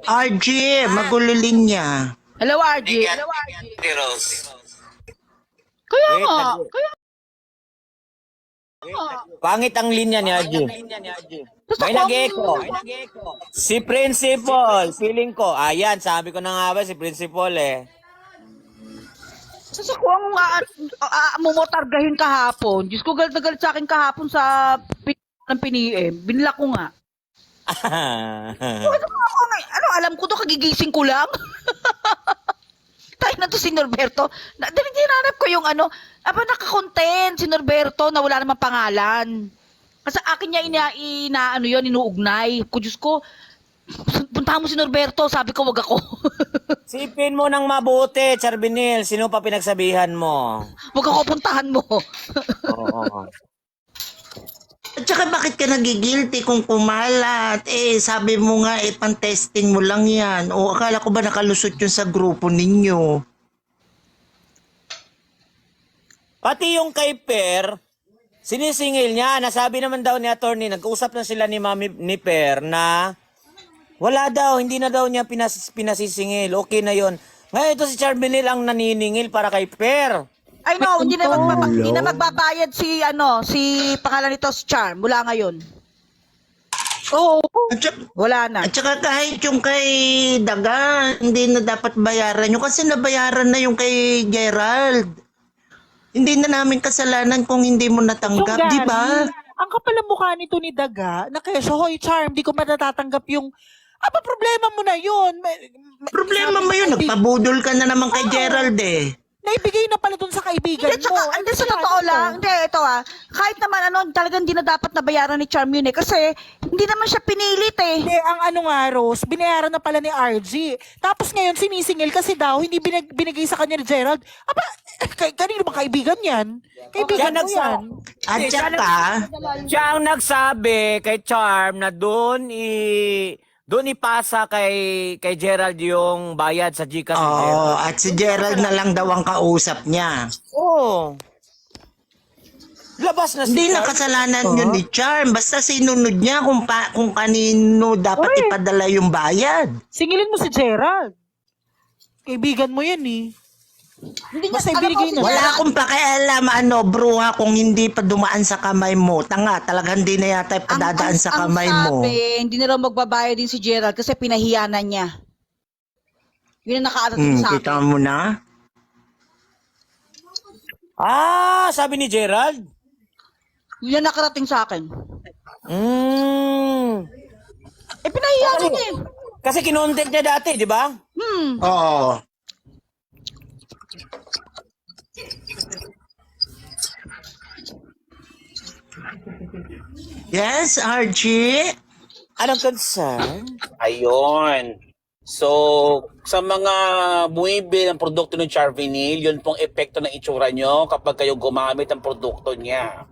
RG, magulo linya. Hello, RG. Kaya nga. Pangit ang linya ni Arju. May nag-echo. Si Principal, feeling ko. Ayan, sabi ko na nga ba si Principal eh. Sasa ko ang mumotargahin kahapon. Diyos ko, galit na galit sa akin kahapon sa ng piniem. Binila ko nga. Ano, alam ko to, kagigising ko lang. Tayo na to si Norberto. Dinanap ko yung naka-content si Norberto na wala namang pangalan. Kasi akin niya inuugnay. Diyos ko, puntahan mo si Norberto, sabi ko wag ako. Sipin mo ng mabuti, Charbinil. Sino pa pinagsabihan mo? Wag ako, puntahan mo. Oo. At saka bakit ka nagigilty kung kumalat? Sabi mo nga, pan-testing mo lang yan. O akala ko ba nakalusot yun sa grupo ninyo? Pati yung kay Per, sinisingil niya. Nasabi naman daw ni attorney, nag-usap na sila ni Mami ni Per na wala daw, hindi na daw niya pinasisingil. Okay na yon. Ngayon ito si Charbinil ang naniningil para kay Per. Ay no, hindi na magbabayad si pangalan nito si Charm mula ngayon. Oo. Wala na. At saka kahit yung kay Daga, hindi na dapat bayaran yun kasi nabayaran na yung kay Gerald. Hindi na namin kasalanan kung hindi mo natanggap, di ba? Ang kapal ang mukha nito ni Daga, na keso, hoy Charm, di ko matatatanggap yung, problema mo na yun. Problema mo yun, nagpabudol ka na naman kay Gerald eh. Naibigay na pala dun sa kaibigan Hindi, mo. hindi sa totoo lang. Hindi, ito kahit naman talagang hindi na dapat nabayaran ni Charm yun eh. Kasi hindi naman siya pinilit eh. Hindi, ang Rose, binayaran na pala ni RG. Tapos ngayon sinisingil kasi daw, hindi binigay sa kanya ni Gerald. Kanino bang kaibigan yan? Kaibigan mo yan. At saka, Siya ang nagsabi kay Charm na doon ipasa kay Gerald yung bayad sa GCash ni Gerald. at si Gerald na lang daw ang kausap niya. Oo. Labas na si Hindi Charm. nakasalanan yun ni Charm. Basta sinunod niya kung kanino dapat ipadala yung bayad. Singilin mo si Gerald. Kaibigan mo yan eh. Hindi Basta ibinigay na. Wala akong pakialam, bruha, kung hindi pa dumaan sa kamay mo. Tanga, talagang hindi na yata padadaan sa kamay mo. Ang sabi, hindi na raw magbabayad din si Gerald kasi pinahiyanan niya. Yun ang nakarating sa akin. Kita mo na? Sabi ni Gerald? Yun ang nakarating sa akin. Pinahiyanan niya eh. Kasi kinontent niya dati, di ba? Oo. Yes, Archie? Anong concern? Ayun. So, sa mga bumibili ng produkto ng Charvinil, yun pong epekto ng itsura nyo kapag kayo gumamit ng produkto niya.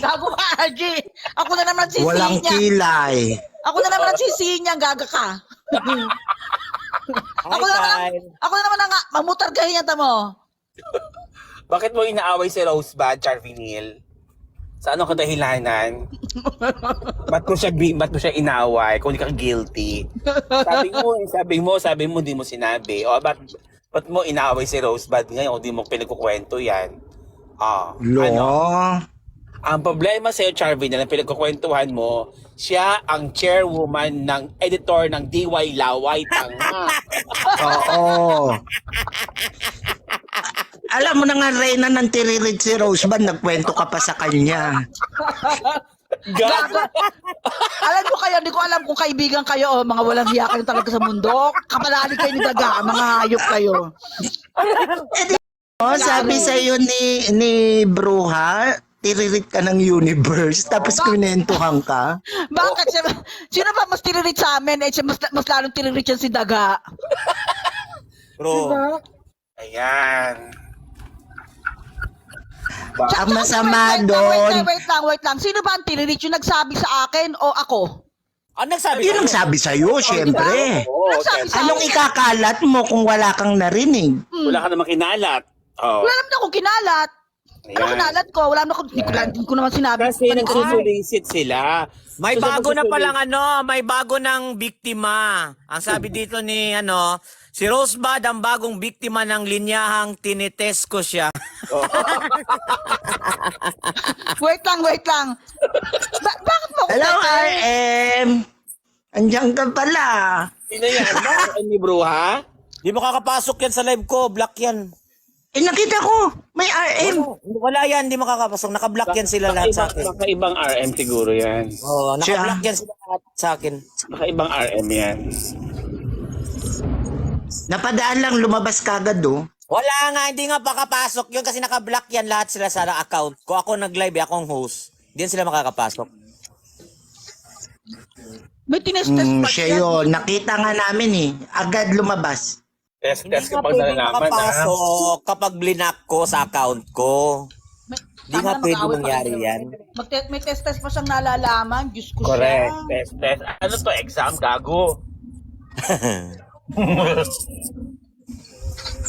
Gago ka, RG. Ako na naman sisihin Walang niya. kilay. Ako na naman ang sisihin niya, gaga ka. Ako na naman ang mamutargahin niya tamo. Bakit mo inaaway si Rosebud, Charvinil? Sa anong kadahilanan? Ba't mo siya inaway kung hindi ka guilty? Sabi mo, di mo sinabi. O, ba't mo inaway si Rosebud ngayon kung di mo pinagkukwento yan? Ang problema sa'yo, Charvinil, ang pinagkukwentuhan mo, siya ang chairwoman ng editor ng DY Laway. Tanga. Oo. Alam mo na nga, Reyna, ng tiririd si Rosebud, nagkwento ka pa sa kanya. Gago. Alam mo kayo, hindi ko alam kung kaibigan kayo o mga walang hiya kayo talaga sa mundo. Kapalali kayo ni Daga, mga hayop kayo. Sabi sa'yo ni Bruha, tiririt ka ng universe, tapos kunentuhan ka. Bakit? Sino ba mas tiririt sa amin? Mas lalong tiririt yan si Daga. Bro. Ayan. Ang masama doon. Wait lang. Sino ba ang tiririt yung nagsabi sa akin o ako? Nagsabi Yun ang sabi sa'yo, syempre. Nagsabi sa Anong akin? ikakalat mo kung wala kang narinig? Wala ka namang kinalat. Wala naman akong kinalat. Ano kinalat ko? Wala na ko, hindi ko naman sinabi. Kasi nagsusulisit sila. May So, bago na nagsusulisit- palang may bago ng biktima. Ang sabi dito ni si Rosebud ang bagong biktima ng linyahang tinitest ko siya. Wait lang. Bakit mo ako Hello, tete? RM! Andiyan ka pala. Sino yan? Ba? Ni Bruha? Di makakapasok yan sa live ko, block yan. Nakita ko. May RM. Wala yan, di makakapasok. Naka-block yan sila lahat sa akin. Baka ibang RM siguro yan. Oo, naka-block yan sila lahat sa akin. Baka ibang RM yan. Napadaan lang, lumabas kagad Wala nga, hindi nga pakapasok yun kasi naka-block yan lahat sila sa account ko. Ako nag-live, akong host. Hindi yan sila makakapasok. May tinest-test pa Siya yun. Nakita nga namin Agad lumabas. Test Hindi nga kapag pwede nalalaman makapasok kapag blinak ko sa account ko. Hindi nga pwede mag-away pa mangyari kayo. yan. May test-test pa siyang nalalaman. Diyos ko Correct. siya. Test. Ano to? Exam? Gago.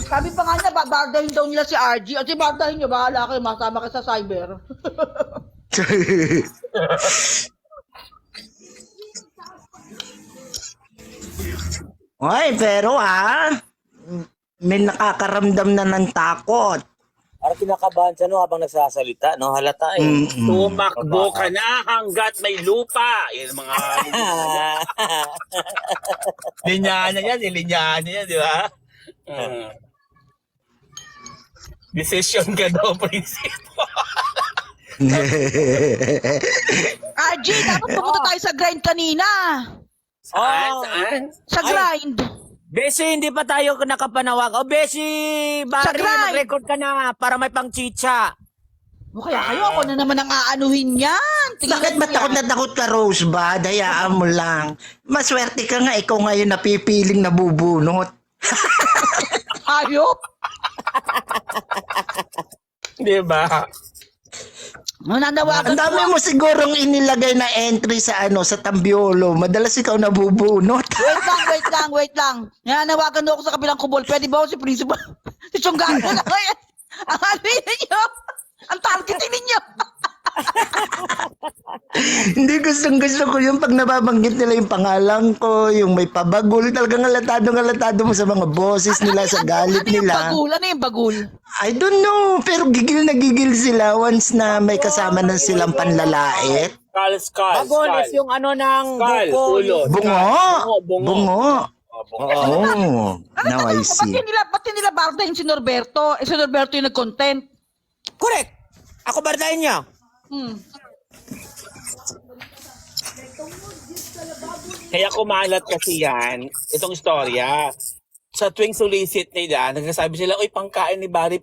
Sabi pa nga niya, babardahin daw nila si RG. At bardahin niyo, bahala kayo, masama kayo sa cyber. Oy, pero may nakakaramdam na ng takot. Parang kinakabahan siya habang nagsasalita, halata Tumakbo ka na hanggat may lupa. Yan mga linyana yan. Linyana yan, di ba? Decision ka daw, prinsipo. RG, dapat pumunta tayo sa grind kanina. Saan? Sa grind. Besi, hindi pa tayo nakapanawag. Besi, Sa Barry, grind. mag-record ka na para may pang-chicha. O kaya kayo, ako na naman ang aanuhin yan. Bakit ba takot na takot ka, Rosebud? Hayaan mo lang. Maswerte ka nga, ikaw ngayon napipiling nabubunot. Hayop? Di ba? Nananawagan Ang dami mo sigurong inilagay na entry sa sa Tambiolo. Madalas ikaw nabubunot. Wait lang. Nananawagan ako sa kabilang kubol. Pwede ba ako si Principal? Si Chonggano na kaya. Ang ano ninyo? Ang targeting ninyo. Hindi, gustong-gusto ko yung pag nababanggit nila yung pangalan ko, yung may pabagul. Talagang alatado mo sa mga boses nila, sa galit Ano yung nila. bagul? Ano yung bagul? I don't know, pero gigil na gigil sila once na may kasama na silang panlalait. Skull. Bagones yung ng Skull. buko. Ulo. Bungo! Bungo. Bungo! Oh, now I see. Ba't nila bardahin si Norberto? Si Norberto yung nag-content. Correct. Ako bardahin niya. Kaya kumalat kasi yan, itong istorya. Sa tuwing solicit nila, nagsasabi sila, uy, pangkain ni Barry.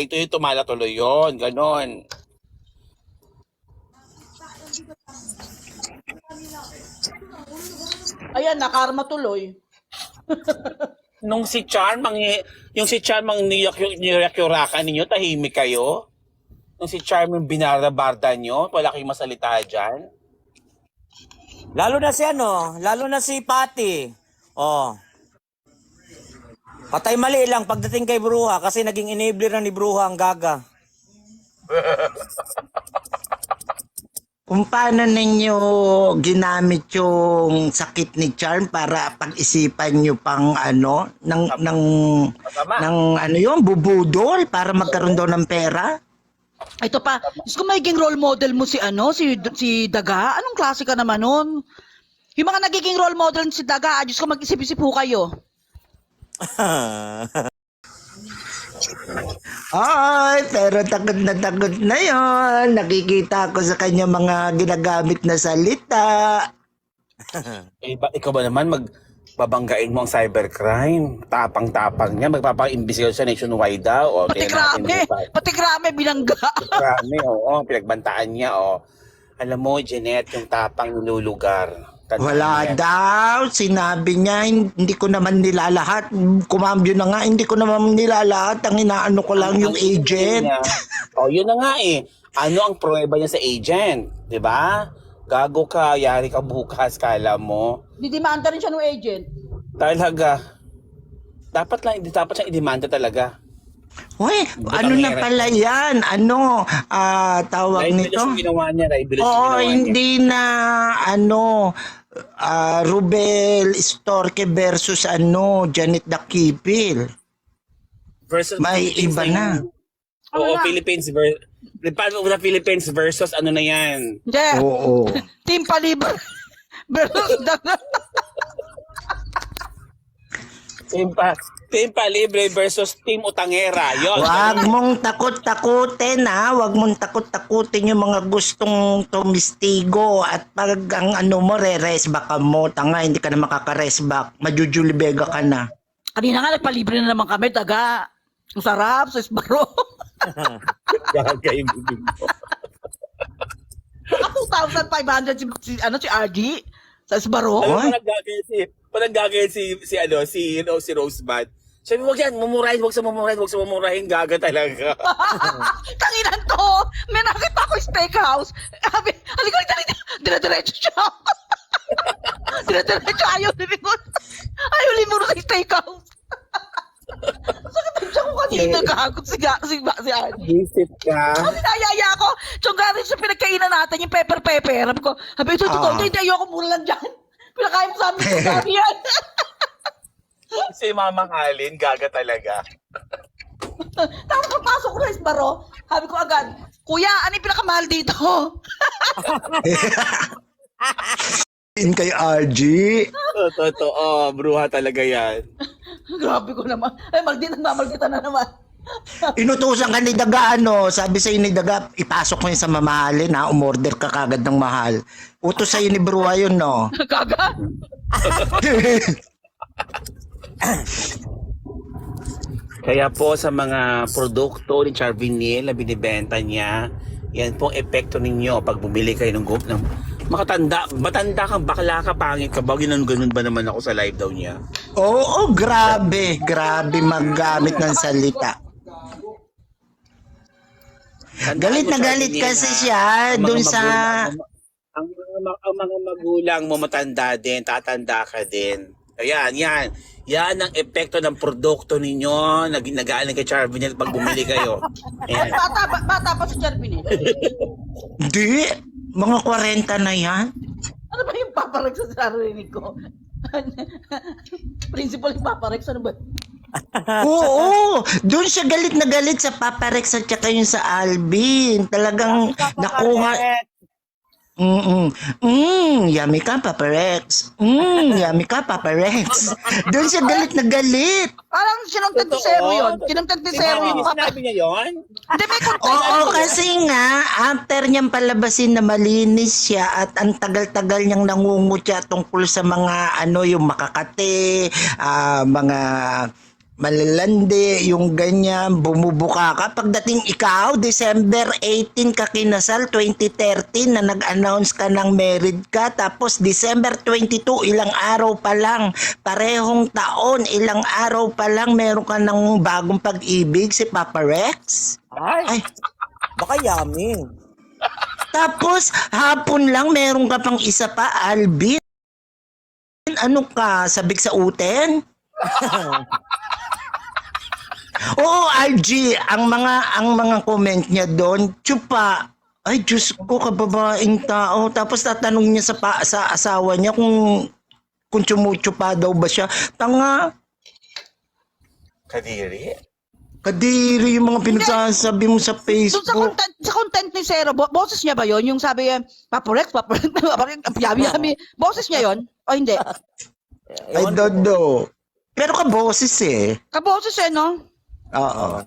Ito yung tumala tuloy yun. Ganon. Ayan, nakarma tuloy. Nung si Charmang, yung si Charmang niyakyurakan ninyo, tahimik kayo. Nung si Charmang binarabarda nyo, wala kayong masalita dyan. Lalo na si Patty. Oh. Patay mali lang pagdating kay Bruha kasi naging enabler na ni Bruha ang gaga. Kung paano ninyo ginamit yung sakit ni Charm para pag-isipan nyo pang bubudol para magkaroon daw ng pera? Ito pa, kung magiging role model mo si Daga, anong klase ka naman nun? Yung mga nagiging role model si Daga, Diyos ko mag-isip-isip ho kayo. Ay, pero takot na yon. Nakikita ko sa kanya mga ginagamit na salita. Ikaw ba naman magbabanggain mo ang cybercrime? Tapang-tapang niya, magpapaimbestigasyon sa nationwide daw. Pati krame binangga. Krame, oo, pinagbantaan niya. Alam mo, Jeanette, yung tapang nilulugar. Wala daw. Sinabi niya, hindi ko naman nilalahat. Kumambyo na nga, hindi ko naman nilalahat. Ang inaano ko lang yung agent. Yun na nga eh. Ano ang prueba niya sa agent? Diba? Gago ka, yari ka bukas, kala mo. Didimanda rin siya ng agent. Talaga. Dapat siyang idemanda talaga. Uy, ano na pala yan? Ano, tawag Liability nito? yung ginawa niya, liability yung Oo, ginawa niya. hindi na, Rubel Storke versus Janet Dakipil. Versus May Philippines iba na. yung- Oo, Philippines versus ano na yan. Hindi. Oo. Team Palibre versus Daga. Team Palibre versus Team Utangera. Yun. Wag mong takot-takutin ha. Wag mong takot-takutin yung mga gustong tumistigo at pag ang mo re-resback ka mo. Tanga, hindi ka na makaka-resback. Majujulibega ka na. Kanina nga, nagpalibre na naman kami, Daga. Ang sarap sa Isbaro. Gagay mo din mo. 2,500 si RG sa Isbaro. Alam mo, Oy. nagagay si Rosebud. Sabi mo, wag yan, mumurahin, wag sa mumurahin, gaga talaga. Tanginan to! May nakita ko steakhouse. Sabi, halika, dire-diretso siya. Dire-diretso, ayaw limingon. Ayaw limingon sa steakhouse. Sakit ang siya ko kanina, kahagot si Annie. Visit ka. Sabi, nayaya ako. Tsonggarin siya pinagkainan natin, yung pepper. Sabi, ito, hindi, ayoko muna lang dyan. Pinakain mo sa amin, sabi yan. Si Mama Kalin, gaga talaga. Tapos kapasok ko na Isbaro, sabi ko agad, Kuya, ano yung pinakamahal dito? In kay RG. Totoo, bruha talaga yan. Grabe ko naman. Ay, nagmamalgita na naman. Inutusan ka ni Daga, sabi sa'yo ni Daga, ipasok mo yun sa mamahalin ha, umorder ka kagad ng mahal. Utos sa'yo ni Bruha yun, no? Kaga? Kaya po sa mga produkto ni Charvinil na binibenta niya, yan po epekto ninyo pag bumili kayo ng matanda kang bakla ka, pangit ka ba? Ganun ba naman ako sa live daw niya? Oo, grabe maggamit ng salita. Galit na galit kasi siya dun sa... Ang mga magulang mo matanda din, tatanda ka din. Ayan, yan ang epekto ng produkto ninyo na ginagaling kay Charvinil pag bumili kayo. Ayan. Bata pa si Charvin eh. Di, mga 40 na yan. Ano ba yung paparex sa sarili ko? Principal yung paparex, ano ba? Oo, doon siya galit na galit sa Papa Rex at saka yung sa Alvin. Talagang nakuha. Yummy ka, Papa Rex. Yummy ka, Papa Rex. Doon siya galit na galit. Parang sinong 30 yun. Sinong 30 yung papa. Sinabi niya yun? Hindi, may content. Oo, kasi nga, after niyang palabasin na malinis siya at ang tagal-tagal niyang nangungutya tungkol sa mga yung makakate, mga malalandi, yung ganyan, bumubuka ka. Pagdating ikaw, December 18 ka kinasal, 2013 na nag-announce ka ng married ka, tapos December 22, ilang araw pa lang, parehong taon, ilang araw pa lang, meron ka ng bagong pag-ibig, si Papa Rex. Ay, baka yummy. Tapos, hapon lang, meron ka pang isa pa, Alvin. Ano ka, sabik sa uten? Oo, RG, ang mga comment niya doon, tsupa. Ay, Diyos ko, kababaeng tao. Tapos tatanong niya sa asawa niya kung tsumutsupa daw ba siya. Tanga, Kadiri? kadiri yung mga pinagsasabi mo sa So, Facebook. sa content ni Zero, boses niya ba yon? Yung sabi, paparex, yami. Boses niya yon? O hindi? I don't know. Pero kaboses eh. Kaboses no? Oo.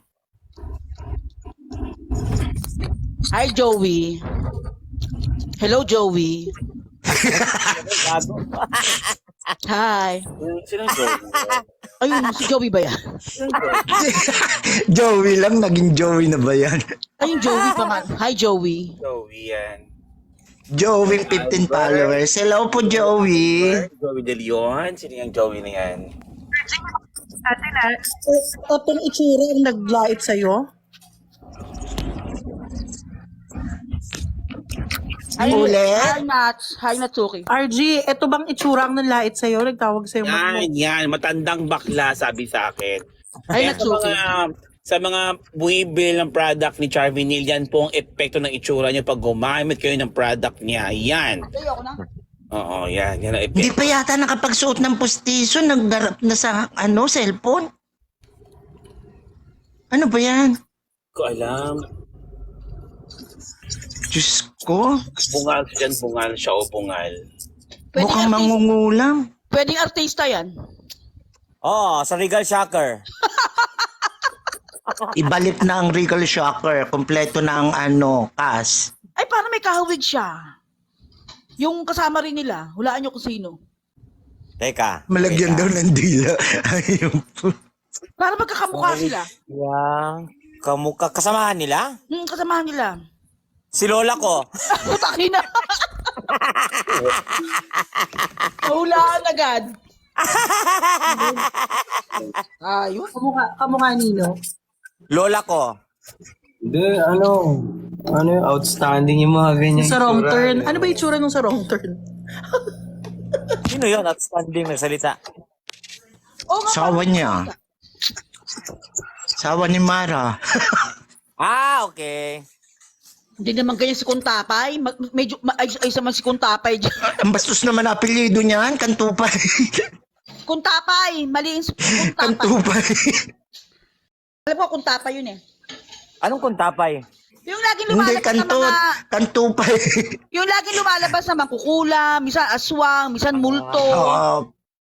Hi, Joey. Hello, Joey. Hi. Sinong Joey? Ayun, si Joey ba yan? Joey lang, naging Joey na ba yan? Ayun, Joey pa man. Hi, Joey. Joey yan. Joey, 15 followers. Hello po, Joey. Joey De Leon? Sino yung Joey na yan? Itong itsura ang naglait sa'yo? Ulit? Hi, Natsuki. RG, ito bang itsura ang nanlait sa'yo? Nagtawag sa'yo mo. Yan, matandang bakla, sabi sa akin. Hi, Kaya sa Natsuki. mga sa mga bumibil ng product ni Charvinil, yan po ang epekto ng itsura niyo pag gumamit kayo ng product niya. Yan. Ayoko na. Oo, yan. Yan ang Hindi epekto. pa yata nakapagsuot ng postiso, nagdarap na sa cellphone. Ano ba yan? Ko alam. Diyos ko, Bungal siya dyan, bungal siya o bungal. mukhang mangungulam. Pwedeng artista yan. Oh, sa Regal Shocker. Ibalik na ang Regal Shocker, kompleto na ang cast. Ay, parang may kahawig siya. Yung kasama rin nila. Hulaan nyo kung sino. Teka. Malagyan daw ng dila. Ayun po. Parang magkakamukha sila. Yang kasamahan nila? Kasamahan nila. Si lola ko. Putaki na. Nahulaan agad. Ayun. Kamukha Nino. Lola ko. Hindi, outstanding yung mga ganyan. Sa wrong turn. Ano ba yung tsura nung sa wrong turn? Sino yun? Outstanding nagsalita. Oo nga. Sawa niya. Sawa ni Mara. Ah, okay. Hindi naman ganyan si Kuntapay. Medyo ayos naman si Kuntapay dyan. Ang bastos naman na apelyido niyan, Kantupay. Kuntapay. Maliin si Kuntapay. Kantupay. Alam ko Kuntapay yun eh. Anong kuntapay? Yung laging Hindi, lumalabas sa mga... Kantupay. Yung laging lumalabas sa mangkukulam, minsan aswang, minsan multo. Oo.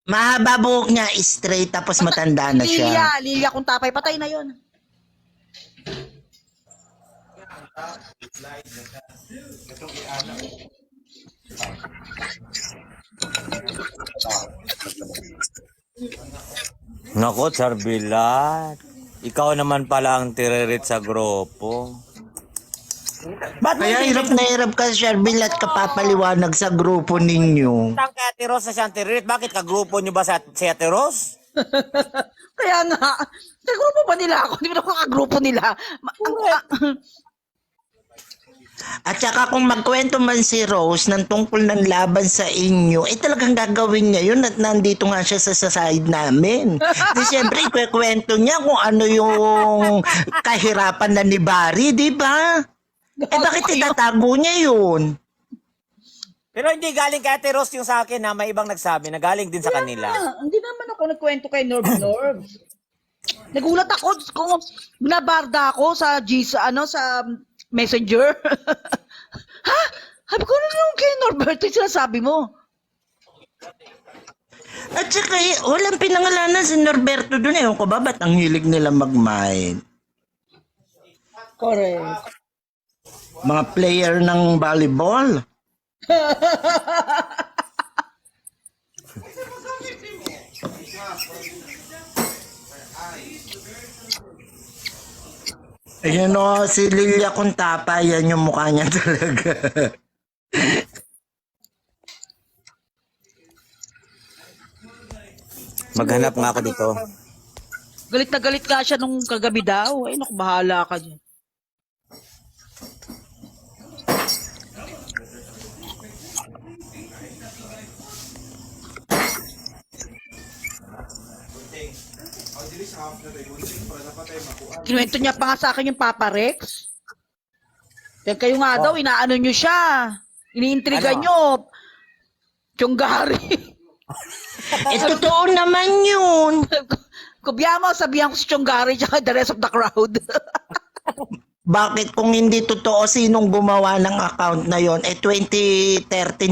Mahaba buhok niya, straight, tapos matanda na siya. Lilia Kuntapay. Patay na yun. Nako, Charbilat. Ikaw naman pala ang tiririt sa grupo. Ba't Kaya hirap na hirap ka, Sherbil, at kapapaliwanag sa grupo ninyo. Tang kay Ate Ros na siyang tiririt? Bakit kagrupo nyo ba si Ate Ros? Kaya nga, kagrupo ba nila ako? Hindi mo na ako kagrupo nila. At saka kung magkwento man si Rose ng tungkol ng laban sa inyo, talagang gagawin niya yun at nandito nga siya sa side namin. Di siyempre, ikwekwento niya kung ano yung kahirapan na ni Barry, di ba? Bakit itatago niya yun? Pero hindi galing kay Ate Ros yung sa akin na may ibang nagsabi na galing din sa kanila. Hindi naman ako nagkwento kay Norb. Nagulat ako kung nabarda ako sa sa Messenger. Ha? Sabi ko, ano yung kay Norberto yung sinasabi mo? At saka, walang pinangalanan si Norberto doon. Ewan ko ba, ba't ang hilig nila mag-mine? Correct. Mga player ng volleyball. Ayan o, si Lilia Kuntapa, yan yung mukha niya talaga. Maghanap nga ako dito. Galit na galit ka siya nung kagabi daw. Ay, naku, bahala ka dyan. Kinuwento niya pa nga sa akin yung Papa Rex. Kaya kayo nga daw, inaano nyo siya. Iniintriga Ano? nyo. Tiyonggari. Totoo naman yun. Kubya mo, sabihan ko si Tiyonggari tsaka the rest of the crowd. Bakit kung hindi totoo sinong gumawa ng account na yon? 2013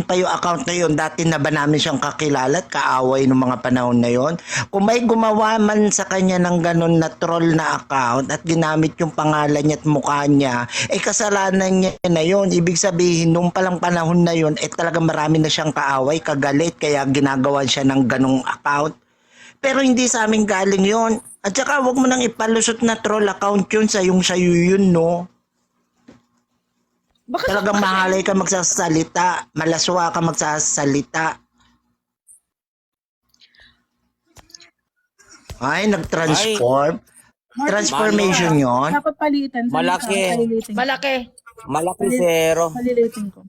pa yung account na yon. Dati na ba namin siyang kakilala at kaaway ng mga panahon na yon? Kung may gumawa man sa kanya ng ganun na troll na account at ginamit yung pangalan niya at mukha niya, kasalanan niya na yon. Ibig sabihin, nung palang panahon na yon, talagang marami na siyang kaaway, kagalit, kaya ginagawa siya ng ganung account. Pero hindi sa amin galing yon. At saka huwag mo nang ipalusot na troll account yun sa yung sayo yun, no? Bakit Talagang mahalay ka magsasalita. Malaswa ka magsasalita. Ay, nag-transform. Transformation yon. Dapat palitan. Malaki. malaki? Malaki zero. Palilitin ko.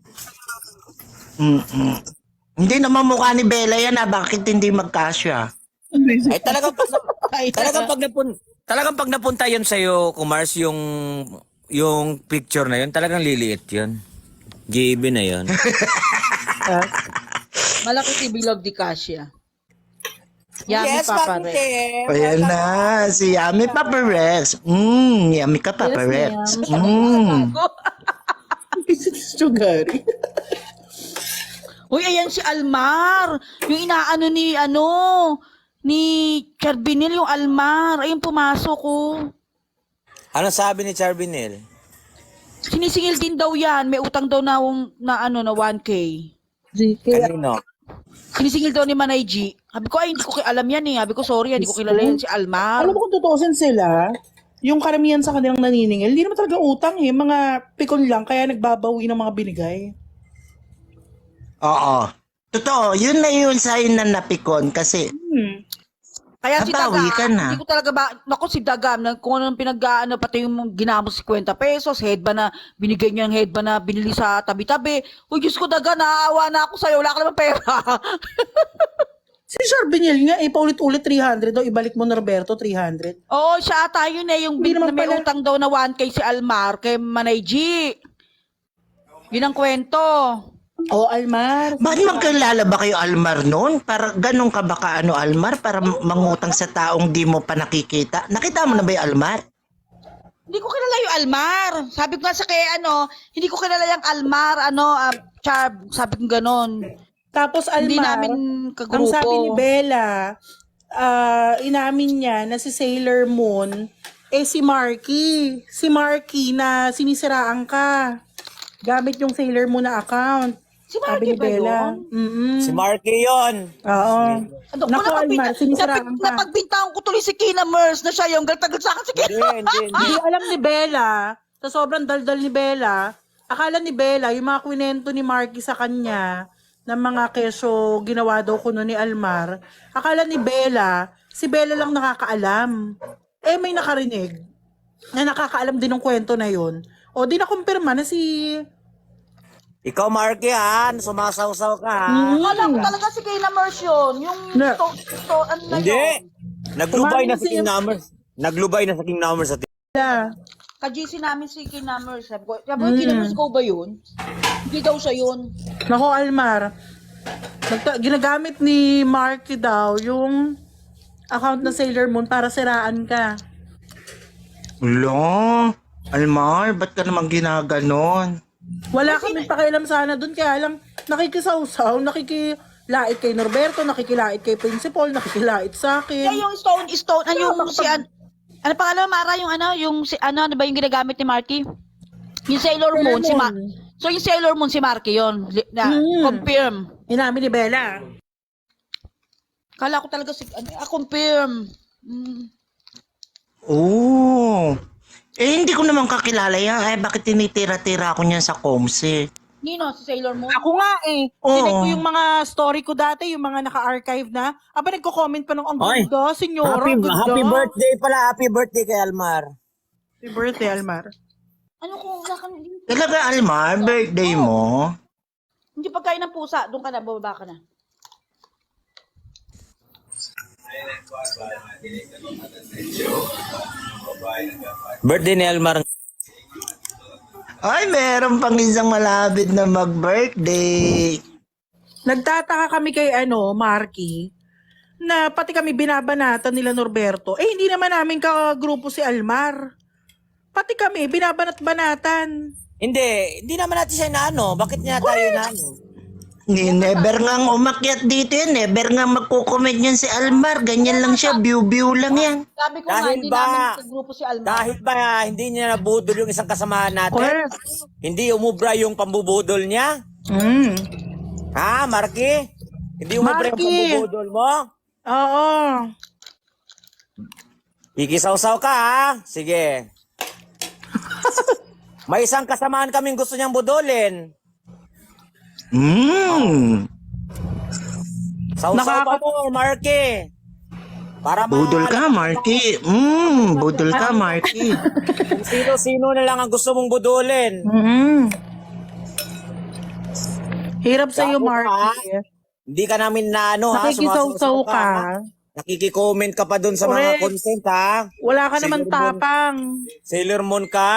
Hindi naman mukha ni Bella yan, Bakit hindi magkasya? Ay talagang pag Talagang pag napunta yun sa'yo, Kumars, yung picture na yun, talagang liliit yun. GB na yun. Malaki si Bilog di Cassia. Yummy Yes, Papa bakit Rex. eh? Ayan na, si Yummy Papa Rex. Yummy ka Papa Rex. Sugary. Uy, ayan si Almar. Yung inaano ni Charbinil, yung Almar. Ayun, pumasok ko. Ano sabi ni Charbinil? Sinisingil din daw yan. May utang daw na 1K. Kanino? Sinisingil daw ni Manay G. Sabi ko, ay, hindi ko alam yan eh. Sabi ko, sorry, hindi ko kilala yan si Almar. Alam mo kung tutuusin sila, yung karamihan sa kanilang naniningil, hindi naman talaga utang eh. Mga pikon lang, kaya nagbabawi ng mga binigay. Oo. Totoo, yun na yun sa'yo na napikon kasi Kaya si Daga, Nabawi ka na. hindi ko talaga ba, naku si Daga, kung anong pinag-ano, pati yung ginamos 50 pesos, head ba na, binigay niya yung head ba na binili sa tabi-tabi. Uy, Diyos ko Daga, naaawa na ako sa'yo, wala ka naman pera. Si Charbinil nga, paulit-ulit 300 daw, ibalik mo Norberto, 300. Oo, siya ata yun eh, yung Hindi na naman may pala- utang daw na 1K si Almar kay Manay G. Yun ang kwento. Oh, Almar. bakit magkilala ba kayo Almar noon? Para ganun ka ba ka Almar para mangutang sa taong di mo pa nakikita? Nakita mo na ba yung Almar? Hindi ko kilala yung Almar. Sabi ko nga sa kay hindi ko kilala yung Almar, Charb, sabi ko ganon. Tapos Almar, Hindi namin ang kagrupo. sabi ni Bella, inamin niya na si Sailor Moon, si Marky. Si Marky na sinisiraan ka. Gamit yung Sailor Moon na account. Si Sabi Marky ni ba Bella. yun? Si Marky yun. Oo. Ano, Naku, Almar, sinisiraan ka. Napagbintangan ko tuloy si Kina Mers na siya yung galtagal sa akin si Kina. Hindi. Hindi alam ni Bella, sa sobrang daldal ni Bella, akala ni Bella, yung mga kwento ni Marky sa kanya, ng mga keso ginawa daw kuno ni Almar, akala ni Bella, si Bella lang nakakaalam. May nakarinig na nakakaalam din ng kwento na yun. O, di na-kumpirma na si... Ikaw, Marky, ha? Sumasaw-saw ka, ha? Akala ko talaga si Kina Mers yun. Yung Na- ano na Hindi. yun. Naglubay na Kumain sa King si- Numbers. Naglubay na sa King Numbers sa Bella. Ka-GC namin si Kina Mers. Sabi ko, Kina Mers ko ba yun? Hindi daw siya yun. Nako, Almar, ginagamit ni Marky daw yung account na Sailor Moon para siraan ka. Ulo, Almar, ba't ka naman ginaganon? Wala kaming pakialam sana doon, kaya lang nakikisawsaw, nakikilait kay Norberto, nakikilait kay Principal, nakikilait sa Kaya akin. yung stone, yung si, ano pangalan, Mara, yung ano ba yung ginagamit ni Marky? Yung Sailor Moon, so yung Sailor Moon si Marky yun, confirm. Inamin ni Bella. Kala ko talaga confirm. Oo. Hindi ko naman kakilala yan. Bakit tinitira-tira ako niyan sa Comse? Nino, si Sailor Moon? Ako nga Oo. Tinig ko yung mga story ko dati, yung mga naka-archive na. Aba, nagko-comment pa nung ang Ay, ganda, senyora, Happy, ang ganda. happy birthday pala. Happy birthday kay Almar. Happy birthday, Almar. Ano kung wala ka, Talaga, Almar, birthday mo? hindi pagkain ng pusa, doon ka na, bababa ka na. Birthday ni Almar. Ay, meron pang isang malapit na mag-birthday. Nagtataka kami kay Marky, na pati kami binabanatan nila Norberto. Hindi naman namin kagrupo si Almar. Pati kami, binabanat-banatan. Hindi naman natin siya inaano. Bakit niya tayo inaano? Never nga umakyat dito yan. Never nga magkukomment yan si Almar. Ganyan lang siya. View-view lang yan. Sabi ko nga, Dahil hindi ba- namin sa grupo si Almar. Dahil ba hindi niya nabudol yung isang kasamahan natin? Correct. Hindi umubra yung pambubudol niya? Ha, Marky? Hindi umubra yung Marky! pambubudol mo? Oo. Ikisaw-saw ka, ha? Sige. May isang kasamahan kaming gusto niyang budolin. Sausaw pa mo, Marky. Para Budol ka, Marky. Budol ka, Marky. Kung sino-sino na lang ang gusto mong budolin. Hirap sa'yo, Sako ka, Marky. Hindi ka namin na ano, ha? Nakikisaw-saw Sumasaw ka. Nakiki-comment ka pa dun sa mga Correct. content, ha? Wala ka naman Sailor Moon. tapang. Sailor Moon ka?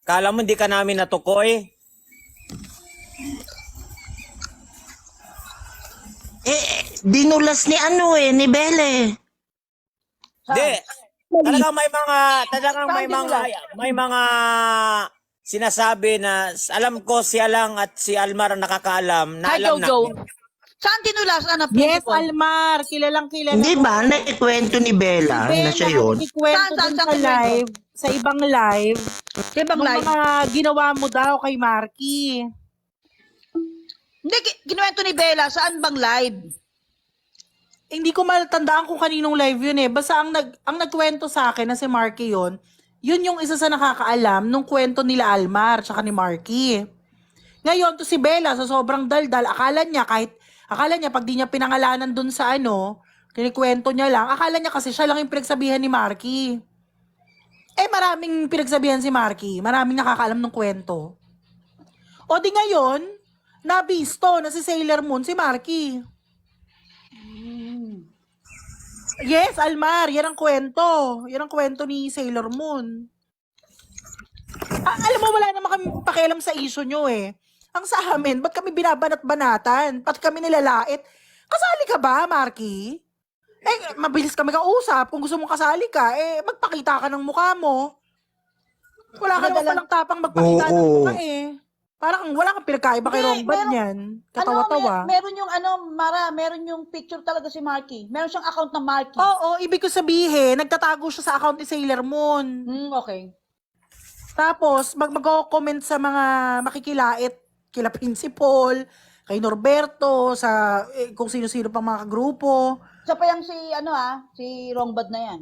Kala mo hindi ka namin natukoy? Dinulas ni ano ni Bele. Hindi. Talagang may mga sinasabi na alam ko siya lang at si Almar ang nakakaalam na Hi, alam Jojo. natin. Saan tinulas? Ano, Yes, principal? Almar. Kilalang kilala. Hindi ba? Naikwento ni Bella na siya yun. Ikwento Saan dun sa sa live, sa ibang live, Sa ibang yung live? mga ginawa mo daw kay Marky. Hindi, kinuwento ni Bella. Saan bang live? Hindi ko matandaan kung kaninong live yun eh. Basta ang nagkwento sa akin na si Marky yun yung isa sa nakakaalam nung kwento nila Almar tsaka ni Marky. Ngayon, to si Bella, sa sobrang daldal, akala niya pag di niya pinangalanan dun sa kinikwento niya lang, akala niya kasi siya lang yung pinagsabihan ni Marky. Maraming pinagsabihan si Marky, maraming nakakaalam ng kwento. O di ngayon, nabisto na si Sailor Moon si Marky. Yes, Almar, yan ang kwento. Yan ang kwento ni Sailor Moon. Alam mo, wala naman kami pakialam sa issue nyo eh. Ang sa amin, ba't kami binabanat-banatan? Ba't kami nilalait? Kasali ka ba, Marky? Mabilis kami kausap. Kung gusto mong kasali ka, magpakita ka ng mukha mo. Wala ka naman palang tapang magpakita ng Oo. mukha eh. Parang wala kang pinagkaiba kay Hindi, Rombad meron- niyan. Katawa-tawa. meron yung Mara, meron yung picture talaga si Marky. Meron siyang account ng Marky. Oo, ibig ko sabihin, nagtatago siya sa account ni Sailor Moon. Okay. Tapos, mag-comment sa mga makikilait kila Principal, kay Norberto, sa kung sino-sino pang mga grupo. Isa pa yung si Rongbad na yan.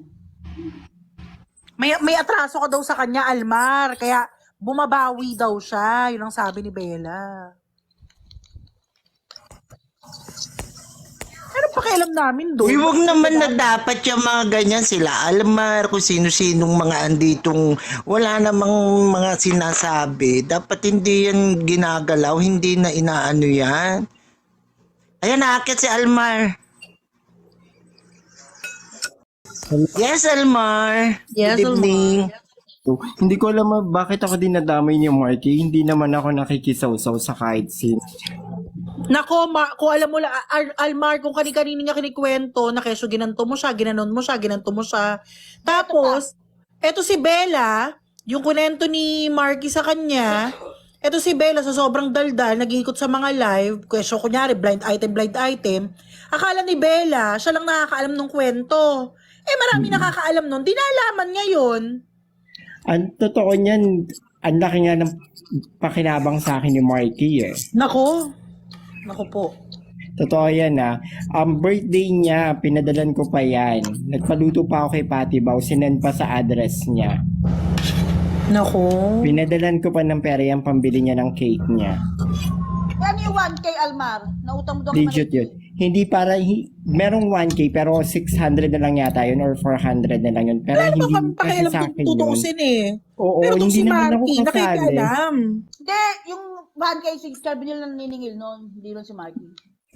May atraso ka daw sa kanya, Almar. Kaya, bumabawi daw siya. Yun ang sabi ni Bella. Ano pakialam namin doon? Uy, wag naman na dapat yung mga ganyan sila. Almar, kung sino-sinong mga anditong wala namang mga sinasabi. Dapat hindi yan ginagalaw, hindi na inaano yan. Ayan, naakit si Almar. Yes, Almar. Yes, Good evening. Hindi ko alam bakit ako dinadamay ni Marky. Hindi naman ako nakikisaw-saw sa kahit sino. Nako, kung alam mo lang, Almar, kung kani-kanini niya kinikwento, na keso ginanto mo siya, ginanon mo siya, ginanto mo siya. Tapos, eto si Bella, yung kunento ni Marky sa kanya, eto si Bella sa sobrang daldal, nag-iikot sa mga live, keso kunyari, blind item, akala ni Bella, siya lang nakakaalam ng kwento. Marami nakakaalam nun, di naalaman ngayon. Ang totoo niyan, ang laki nga ng pakinabang sa akin ni Marky eh. Nako po. Totoo yan birthday niya, pinadalan ko pa yan. Nagpaluto pa ako kay Patty Bao, sinend pa sa address niya. Nako. Pinadalan ko pa ng pera yung pambili niya ng cake niya. Ano yung 1K, Almar? Nautang mo daw Legit yun. Hindi para, merong 1K pero 600 na lang yata yun or 400 na lang yun. Pero Wala hindi naman kami kasi pakialam sa kung akin yun. tutuusin eh. Oo, Pero itong hindi si naman ako Marky, kasali. nakikialam. Hindi, yung 1K, si Carbonil na naniningil noon. Hindi rin si Marky.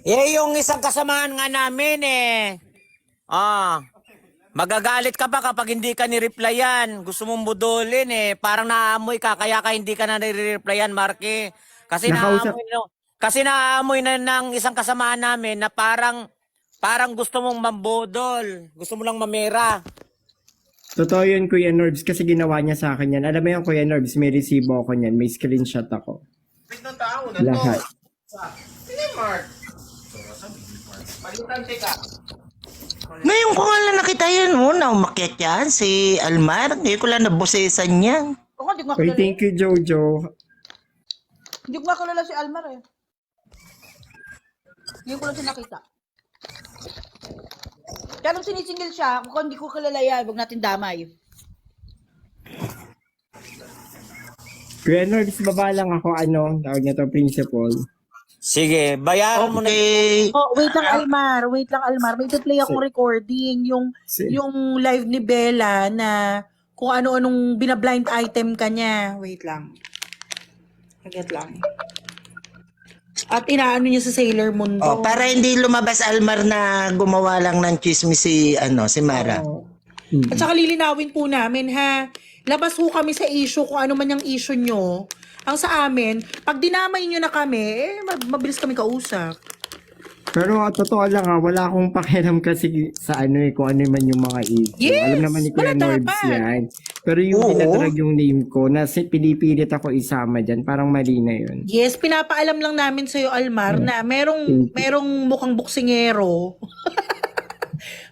Yung isang kasamahan nga namin magagalit ka pa kapag hindi ka ni-replyan. Gusto mong budulin Parang naamoy ka, kaya ka hindi ka na ni-replyan, Marky. Kasi Nakausap- naamoy na ng isang kasamahan namin na parang gusto mong mambudol. Gusto mo lang mamera. Totoo yun, Kuya Norbs, kasi ginawa niya sa akin yan. Alam mo yung Kuya Norbs, may resibo ako niyan, may screenshot ako. Lahat. Ngayon ko nga lang nakita yan, na umakyat yan, si Almar. Ngayon ko lang nabosesan yan. Oo, hindi ko nga Oy, kilala. thank you, Jojo. Hindi ko nga kilala si Almar eh. Hindi ko lang siya nakita. Kaya nung sinisingil siya, kung hindi ko kilala yan, huwag natin damay. Kuya Norbs, baba lang ako, tawag niya to, principal. Sige, bayaran mo na. Okay. Oh, wait lang Almar. May play akong recording yung live ni Bella na kung ano-anong binablind item ka niya. Wait lang. Forget lang. At inaano niya sa Sailor Moon Oh, to. para hindi lumabas Almar na gumawa lang ng chismis si Mara. At saka lilinawin po namin ha. Labas ho kami sa issue kung ano man yung issue nyo. Ang sa amin, pag dinamay nyo na kami, mabilis kami kausap. Pero totoo lang wala akong pakialam kasi sa kung ano man yung mga issue. Yes! Alam naman ni Kuya Wala Norbs dapat. yan. Pero yung Oo. dinadrag yung name ko, na pinipilit ako isama dyan, parang mali na yun. Yes, pinapaalam lang namin sa'yo, Almar, na merong mukhang buksingero.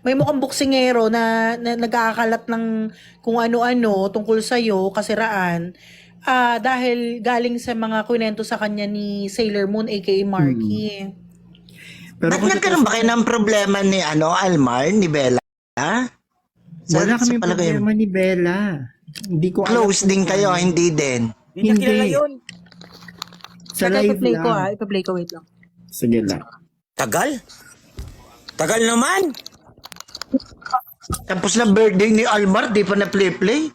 May mukhang buksingero na nagkakalat ng kung ano-ano tungkol sa'yo, kasiraan. Dahil galing sa mga kwento sa kanya ni Sailor Moon, aka Marky. Pero Ba't nagkaroon ba kayo ng problema ni Almar, ni Bella? wala kami palagay mo? problema ni Bella. Hindi ko alam Close kung din kayo, ano. hindi din. Hindi niya Hindi. kilala yun. Sa live Ipa-play ko lang. ipa-play ko, wait lang. Sige lang. Tagal? Tagal naman. Tapos na birthday ni Almar, di pa na play-play.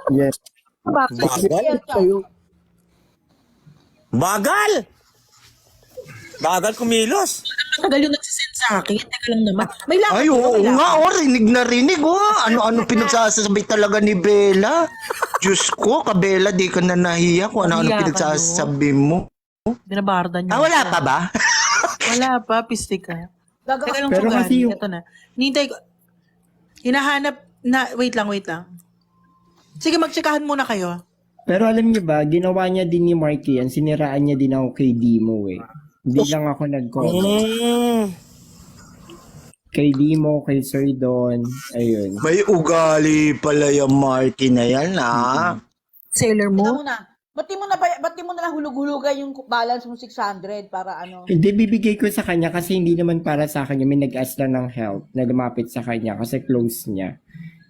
Yes. Bagal? Bagal? Bagal kumilos. Tagal yung nagsisend sa akin. Teka lang naman. May lakad Ay, yun, oo may nga, lakad. rinig na rinig, Ano-ano pinagsasabi talaga ni Bella. Diyos ko, kabela, di ka na nahiya kung ano-ano Nahiya ka, pinagsasabi mo. Binabarda niya. Wala pa ba? Wala pa, pistik ka. Teka lang, Pero Sugan. kasi yung- Ito na. Nintay ko. Hinahanap na, wait lang. Sige, magtsikahan muna kayo. Pero alam niyo ba, ginawa niya din ni Marky yan, siniraan niya din ako kay Dimo Hindi lang ako nag-comment. Kay Dimo, kay Sir Don, ayun. May ugali pala yung Marky na yan, Sailor Tignan Moon. mo na. Ba't di mo na lang hulug-hulugan yung balance mo 600 para ano? Hindi, bibigay ko sa kanya kasi hindi naman para sa kanya. May nag-ask lang ng help na lumapit sa kanya kasi close niya.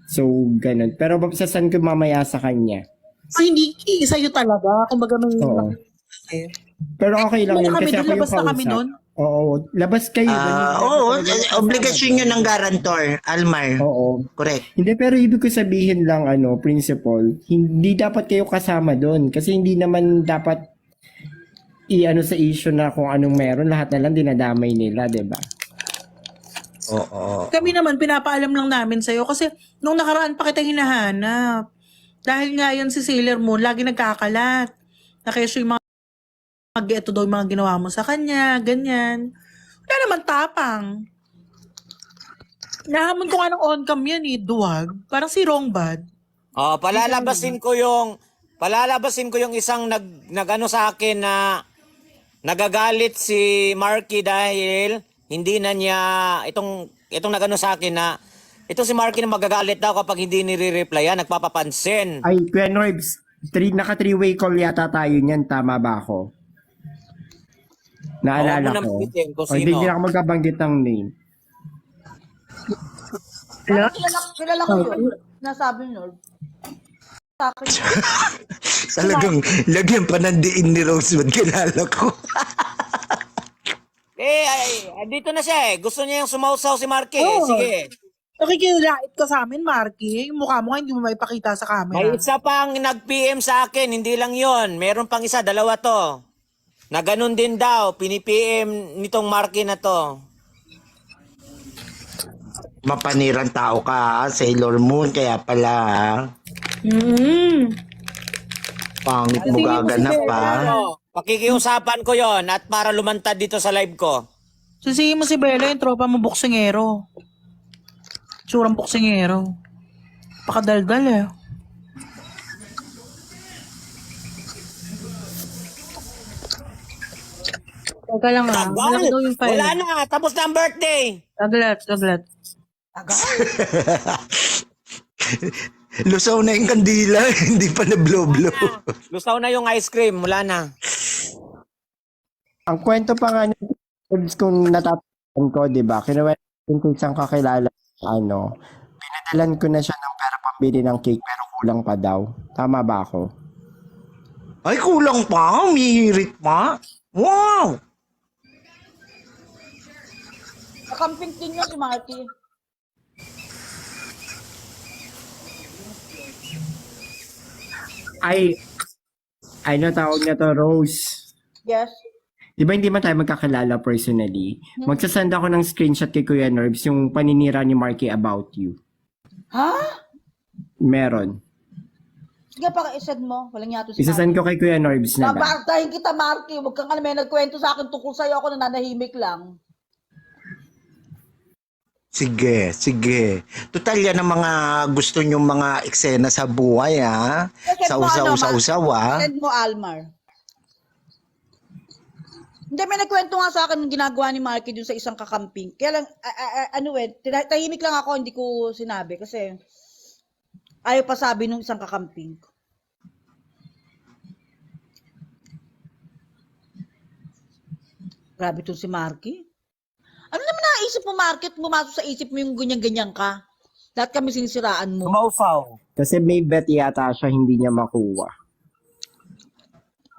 So, ganun. Pero sasan ko mamaya sa kanya. So, hindi sa'yo talaga. Kumbaga may... Oo. Pero okay lang yun kasi ako yung labas na kami kausap. nun. Oo, labas kayo. Obligasyon yun ng garantor, Almar. Oo. Correct. Hindi, pero ibig ko sabihin lang, principal, hindi dapat kayo kasama doon. Kasi hindi naman dapat sa issue na kung anong meron, lahat na lang dinadamay nila, di ba? Oo. Kami naman, pinapaalam lang namin sa'yo. Kasi nung nakaraan pa kita hinahanap. Dahil nga yun si Sailor Moon, lagi nagkakalat. Na kesyo yung mga ito daw yung mga ginawa mo sa kanya, ganyan. Wala naman tapang. Nahamon ko nga ng on-cam yan duwag. Parang si Rongbad. Oh, palalabasin ko yung isang nag-ano sa akin na nagagalit si Marky dahil hindi na niya itong nagano sa akin na ito si Marky na magagalit daw kapag hindi nire-replyan, nagpapapansin. Ay, Kuya Norbs, naka 3-way call yata tayo niyan, tama ba ako? Naalala Oo, ko. nabitin kung O, hindi sino. na ako magkabanggit ng name. Kilala ko yun. Nasabi nyo. Sa akin. Talagang lagyan pa ng diin ni Rosewood, kilala ko. Dito na siya eh. Gusto niya yung sumausaw si Marky. Oo. Sige. Nakikilait ka sa amin, Marky. Yung mukha mo nga hindi mo maipakita sa camera. May isa pang nag-PM sa akin, hindi lang yon. Meron pang isa, dalawa to. Na ganun din daw, pinipm nitong Marky na to. Mapanirang tao ka, Sailor Moon, kaya pala, pangit mo gaganap pa. Ano, pakikiusapan ko yon at para lumantad dito sa live ko. Sisihin mo si Bella, yung tropa mo boksingero. Surang boksingero. Pakadaldal eh. Teka lang Tagal! Malaki daw yung file. Wala na, tapos na ang birthday. Taglat. Lusaw na yung kandila, hindi pa na-blow-blow. Lusaw na yung ice cream, wala na. Ang kwento pa nga ni Norbs kung natatapan ko, di ba? Kinuwento ko isang kakilala, pinadalan ko na siya ng pera pambili ng cake pero kulang pa daw. Tama ba ako? Ay, kulang pa, umihirit pa. Wow! Nakamping din yun si Marky. Ay, ano tawag niya to, Rose. Yes. Di ba hindi man tayo magkakilala personally? Magsasend ako ng screenshot kay Kuya Norbs yung paninira ni Marky about you. Ha? Meron. Sige, paka-isend mo. Walang yato si Isasend ko kay Kuya Norbs na lang. Babartahin kita, Marky. Huwag kang may nagkwento sa akin tungkol sa'yo. Ako nananahimik lang. Sige, sige. Total yan ang mga gusto nyo mga eksena sa buhay, ha? Sausaw-sausaw, ha? Send mo, Almar. Hindi, may nagkwento nga sa akin yung ginagawa ni Marky dun sa isang kakamping. Kaya lang, tahimik lang ako, hindi ko sinabi. Kasi, ayaw pa sabi nung isang kakamping. Grabe tong si Marky. Ano naman naisip mo, Marky, at pumasok sa isip mo yung ganyan-ganyan ka? Lahat kami sinisiraan mo. Umausaw. Kasi may bet yata siya hindi niya makuha.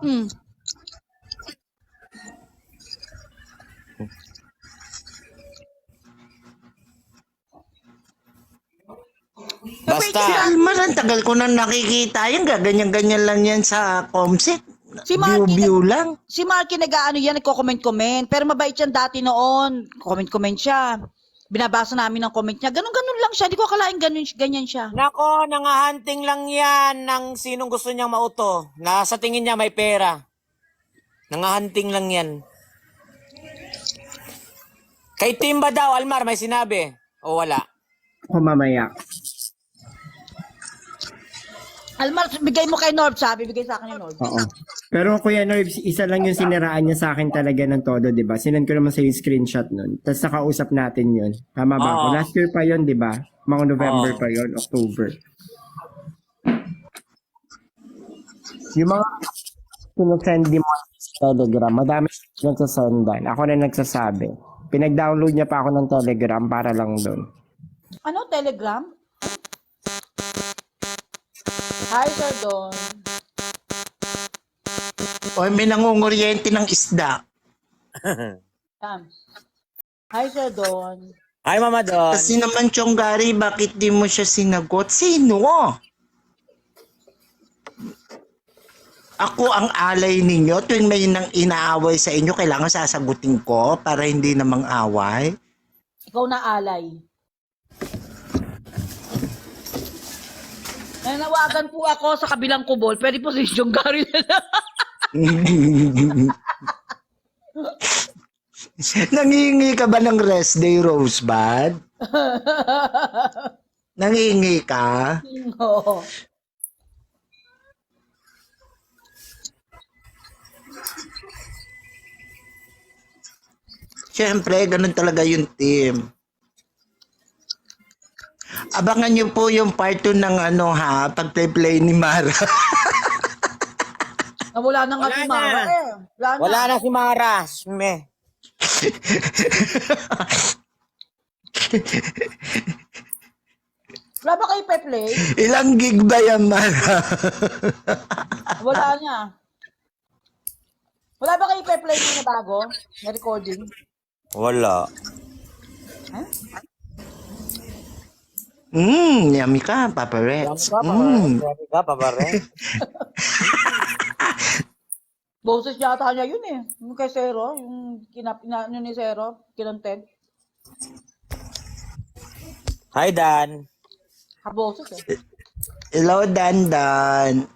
Hmm. Si Basta, Almar, ang tagal ko na nakikita yan. Gaganyan-ganyan lang yan sa Comset. Si Marky, View lang. si Marky nag-ano yan, nagko-comment-comment. Pero mabait yan dati noon. Comment-comment siya. Binabasa namin ang comment niya. Ganun-ganun lang siya. Di ko akalain ganyan siya. nako, nangahunting lang yan ng sinong gusto niyang mauto. Na sa tingin niya may pera. Nangahunting lang yan. Kay Timba daw, Almar, may sinabi. O wala? Ako mamaya. Almar, bigay mo kay Norb, sabi. Bigay sa akin ni Norb. Oo. Pero Kuya Norbs, isa lang yung siniraan niya sa akin talaga ng todo, di ba? Sinend ko naman sa yung screenshot nun. Tapos nakausap natin yun. Tama ba ako? Oo. Last year pa yun, di ba? Mga November Oo. pa yun, October. Yung mga sinusend mo sa Telegram, madami nagsasendan. Ako na nagsasabi. Pinag-download niya pa ako ng Telegram para lang doon. Ano, Telegram? Hi, Sir Don. O may nangunguryente ng isda. Sam. Hi, Sir Don. Ay, Mama Don. Kasi naman, Chonggari, bakit di mo siya sinagot? Sino? Ako ang alay ninyo. Tuwing may nang inaaway sa inyo, kailangan sasagutin ko para hindi namang away. Ikaw na alay. Nanawagan po ako sa kabilang kubol. Pwede po si Jong Gary na lang. Nangingi ka ba ng rest day, Rosebud? Nangingi ka? Oo. Siyempre, ganun talaga yung team. Abangan niyo po yung part 2 ng pag-play ni Mara. Wala na nga Wala si na. Mara eh. Wala na. Wala na si Maras. Meh. Wala ba kayo pe-play? Ilang gig ba yan, Mara? Wala niya. Wala ba kayo pe-play na bago? Na recording? Wala. Yummy ka, Papa Rex. Grabe ka, pabare. Boses yata niya yun eh. Yung kay Zero, yung kinapina ni Zero, kinontent. Hi, Dan. Kaboses eh. Hello, Dandan.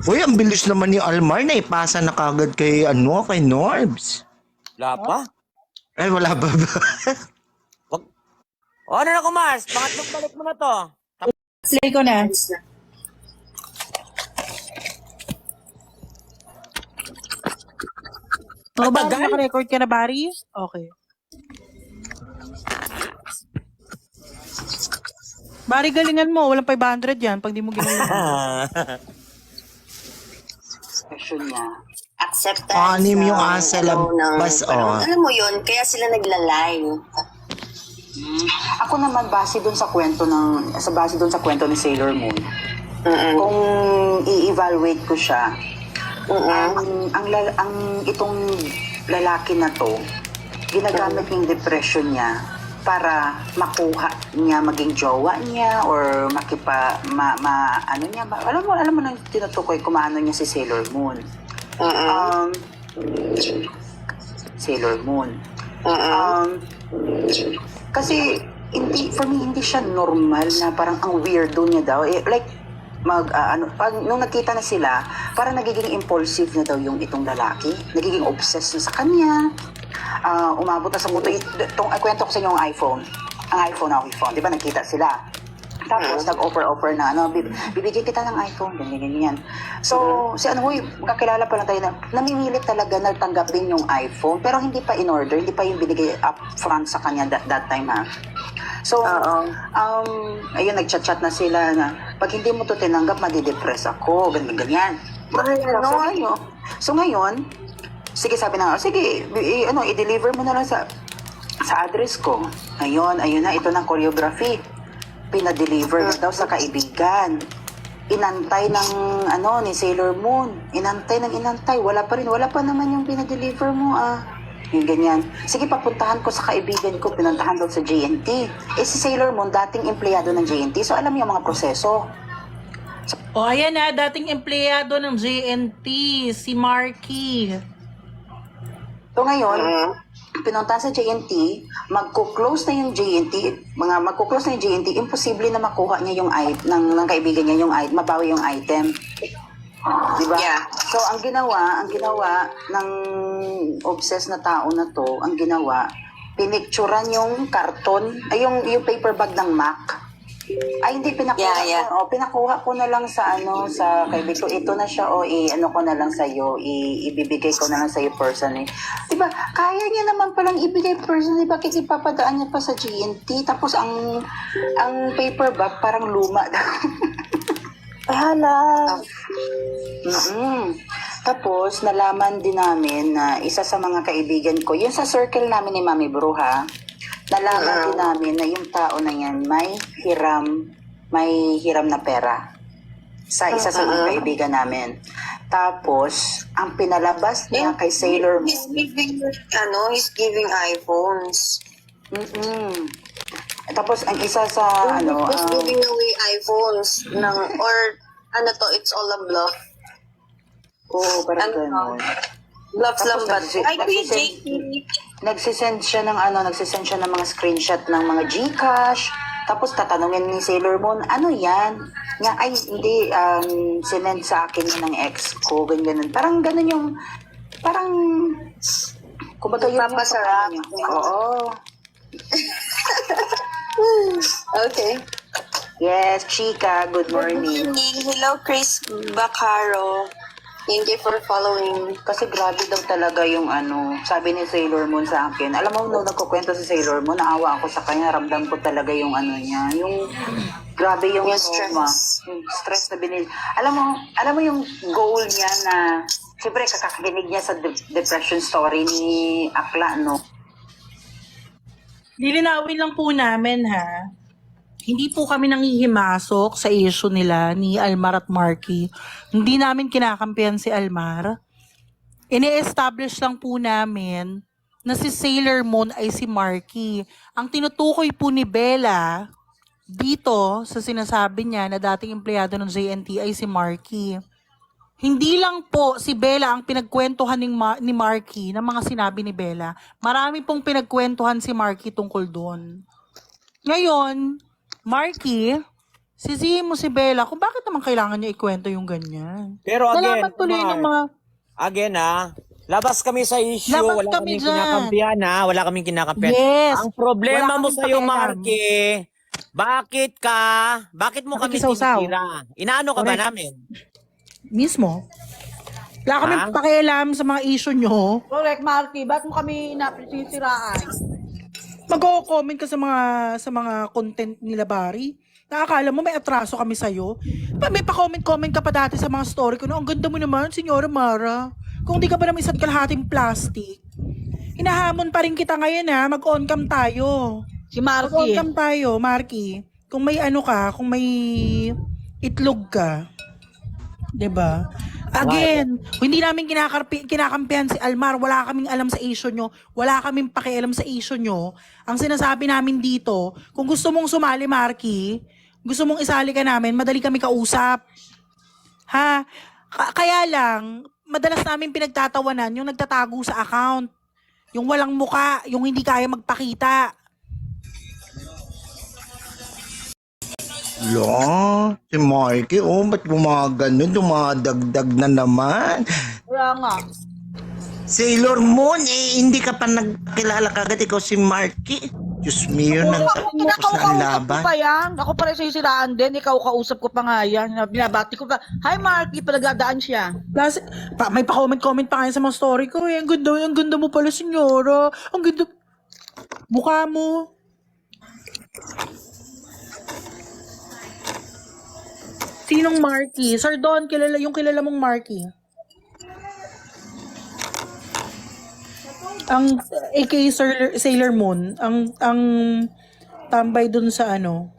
Uy, ang bilis naman ni Almar na ipasa na kagad kay Norbs. Wala pa? Ay, wala ba ba? Wag. O, ano na, Kumars? Pangatlong balik mo na to. Play ko na. Oh, Bari, Matagal? naka-record ka na, Bari? Okay. Bari, galingan mo. Walang 500 yan pag di mo ginawa. Expression niya. Acceptance. Anim yung asa labas, oh. Alam mo yun, kaya sila nagla-live. Ako naman base doon sa kwento ni Sailor Moon. Kung i-evaluate ko siya, ang itong lalaki na to, ginagamit yung depression niya para makuha niya maging jowa niya or ano niya ba? Alam mo nang tinutukoy kung maano niya si Sailor Moon. Sailor Moon. Kasi for me hindi siya normal na parang ang weirdo niya daw. Pag nung nakita na sila, parang nagiging impulsive na daw yung itong lalaki. Nagiging obsessed na sa kanya. Umabot na sa muto. Kwento ko sa inyo ang iPhone. Ang iPhone. Di ba nakita sila? Tapos nag-offer na, bibigyan kita ng iPhone, ganyan. So, magkakilala pa lang tayo na namimilit talaga na tanggapin yung iPhone, pero hindi pa in order, hindi pa yung binigay up front sa kanya that time, ha? So, ayun, nagchat-chat na sila na, pag hindi mo to tinanggap, madidepress ako, ganyan. So, ngayon, sige, sabi na, sige, i-deliver mo na lang sa address ko. Ayun na, ito ng choreography. Pinadeliver na daw sa kaibigan. Inantay ng ni Sailor Moon. Inantay. Wala pa naman yung pinadeliver mo, Yung ganyan. Sige, papuntahan ko sa kaibigan ko. Pinuntahan daw sa JNT. Si Sailor Moon, dating empleyado ng JNT. So, alam niya mga proseso. Ayan na, dating empleyado ng JNT, si Marky. So, ngayon, pinuntahan sa JNT, magko-close na yung JNT, imposible na makuha niya yung item ng kaibigan niya mabawi yung item. Diba? Yeah. So, ang ginawa ng obsessed na tao na to, pinicturan yung karton, yung paper bag ng Mac. Hindi, pinakuha Yeah. ko. Pinakuha ko na lang sa sa kaibigan ko. Ito na siya, ko na lang sa'yo. Ibibigay ko na lang sa'yo personally. Diba, kaya niya naman palang ibigay personally. Bakit ipapadaan niya pa sa GNT? Tapos ang paper bag parang luma daw. Hala. Tapos, nalaman din namin na isa sa mga kaibigan ko, yun sa circle namin ni Mami Bruha, nalaman din namin na yung tao na yan may hiram na pera sa isa sa mga kaibigan namin. Tapos, ang pinalabas niya kay Sailor Moon, He's giving iPhones. tapos ang isa sa He's giving away iPhones it's all a bluff. parang gano'n. Bluff lang ba? Ay, Kuya JP. Nagsisend siya ng mga screenshot ng mga GCash. Tapos tatanungin ni Sailor Moon, ano yan? Nga, ay, hindi, sinend sa akin yun ng ex ko, ganyan. Parang ganun yung, kumbaga yun yung Papasarap. Oo. Okay. Yes, Chika, good morning. Hello, Chris Bacaro. Thank you for following. Kasi grabe daw talaga yung sabi ni Sailor Moon sa akin. Alam mo, nung nagkukwento si Sailor Moon, naawa ako sa kanya, ramdam ko talaga yung niya, yung grabe yung trauma, yung stress na binil. Alam mo yung goal niya na, siyempre kakakinig niya sa depression story ni Akla, no? Lilinawin lang po namin, ha? Hindi po kami nanghihimasok sa issue nila ni Almar at Marky. Hindi namin kinakampihan si Almar. Ini-establish lang po namin na si Sailor Moon ay si Marky. Ang tinutukoy po ni Bella dito sa sinasabi niya na dating empleyado ng JNT ay si Marky. Hindi lang po si Bella ang pinagkwentuhan ni Marky ng mga sinabi ni Bella. Marami pong pinagkwentuhan si Marky tungkol doon. Ngayon, Marky, sisihin mo si Bella kung bakit naman kailangan niya ikwento yung ganyan. Pero again, Nalaman tuloy ng mga... labas kami sa issue. Labas Wala kami kaming dyan. kinakampihan, ha? Wala kaming kinakampihan. Yes. Ang problema Wala mo kaming sa'yo, pakialam. Marky, bakit mo kami Nakikisawsaw. tinitira? Inaano ka ba Correct. namin? Mismo. Wala kami Ha? pakialam sa mga issue nyo. Correct, Marky. Ba't mo kami naprisisiraan? Mag-comment ka sa mga content nila, Bari. Nakakala mo may atraso kami sa'yo. May pa-comment ka pa dati sa mga story ko na ang ganda mo naman, Senyora Mara. Kung di ka ba naman isa't kalahating plastic. Hinahamon pa rin kita ngayon, ha. Mag-on cam tayo. Si Mag-on Marky. cam tayo, Marky. Kung may kung may itlog ka. 'Di ba? Again, hindi namin kinakampihan si Almar. Wala kaming alam sa issue nyo. Wala kaming pakialam sa issue nyo. Ang sinasabi namin dito, kung gusto mong sumali, Marky, gusto mong isali ka namin, madali kami kausap. Ha? Kaya lang, madalas namin pinagtatawanan yung nagtatago sa account. Yung walang muka, yung hindi kaya magpakita. Lo, si Marky, oh, ba't gumagano? Dumadagdag na naman. Kaya nga. Sailor Moon, eh, hindi ka pa nagkilala kagad. Ikaw si Marky. Diyos mio, nang tapos na ang Kinakausap ko laban. pa yan. Ako pa rin sisiraan din. Ikaw kausap ko pa nga yan. Binabati ko pa. Hi Marky, palagdadaan siya. Plus, may pa-comment pa kayo sa mga story ko. Eh, ang ganda mo pala, senyora. Ang ganda. Mukha mo. Sinong Marky? Sir Don, kilala mong Marky. Ang aka Sailor Moon, ang tambay dun sa ano.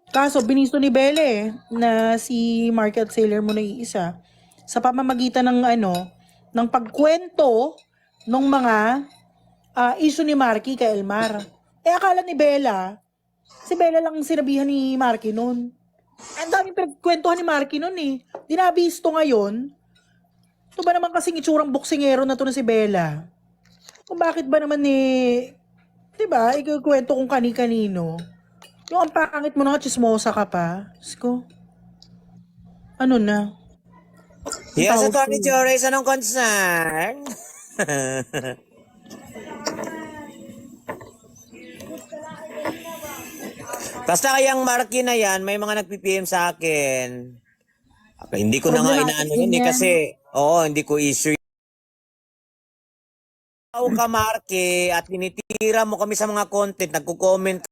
Kaso binisto ni Belle na si Marky at Sailor Moon ay isa sa pamamagitan ng ng pagkwento ng mga issue ni Marky kay Elmar. Akala ni Bella, si Bella lang ang sinabihan ni Marky noon. Ang daming pinagkwentuhan ni Marky noon eh. Dinabisto ngayon. Ito ba naman kasing itsurang boksingero na to na si Bella? Kung bakit ba naman diba, ikukwento kung kani-kanino. Yung ang pangit mo na nga, chismosa ka pa. Diyos ko. Ano na? Yes, Tawag Attorney ko. Joris, anong concern? Basta kayang Marky na yan, may mga nag-PPM sa akin. Hindi ko na nga inaano yun eh, kasi, hindi ko issue. Ikaw ka, Marky, at tinitira mo kami sa mga content, nagko-comment.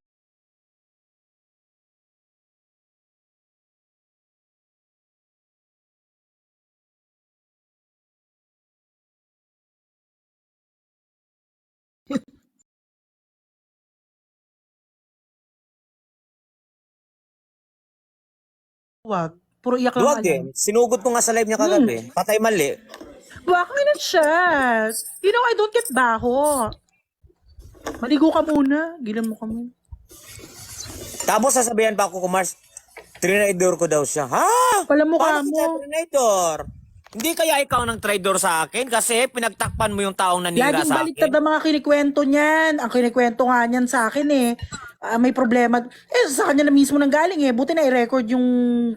Wag. Puro iyak lang Duwag alam. din. Sinugod ko nga sa live niya kagabi. Patay mali. Baka na siya. You know, I don't get baho. Maligo ka muna. Gilan mo kami. Tapos sasabihan pa ako, Kumars, trinidor ko daw siya. Ha? Pala mukha Paano mo. kita trinidor? Hindi kaya ikaw ng traitor sa akin kasi pinagtakpan mo yung taong nanira Laging sa baliktad akin. ang mga kinikwento niyan. Ang kinikwento nga niyan sa akin may problema. Sa kanya na mismo nang galing Buti na i-record yung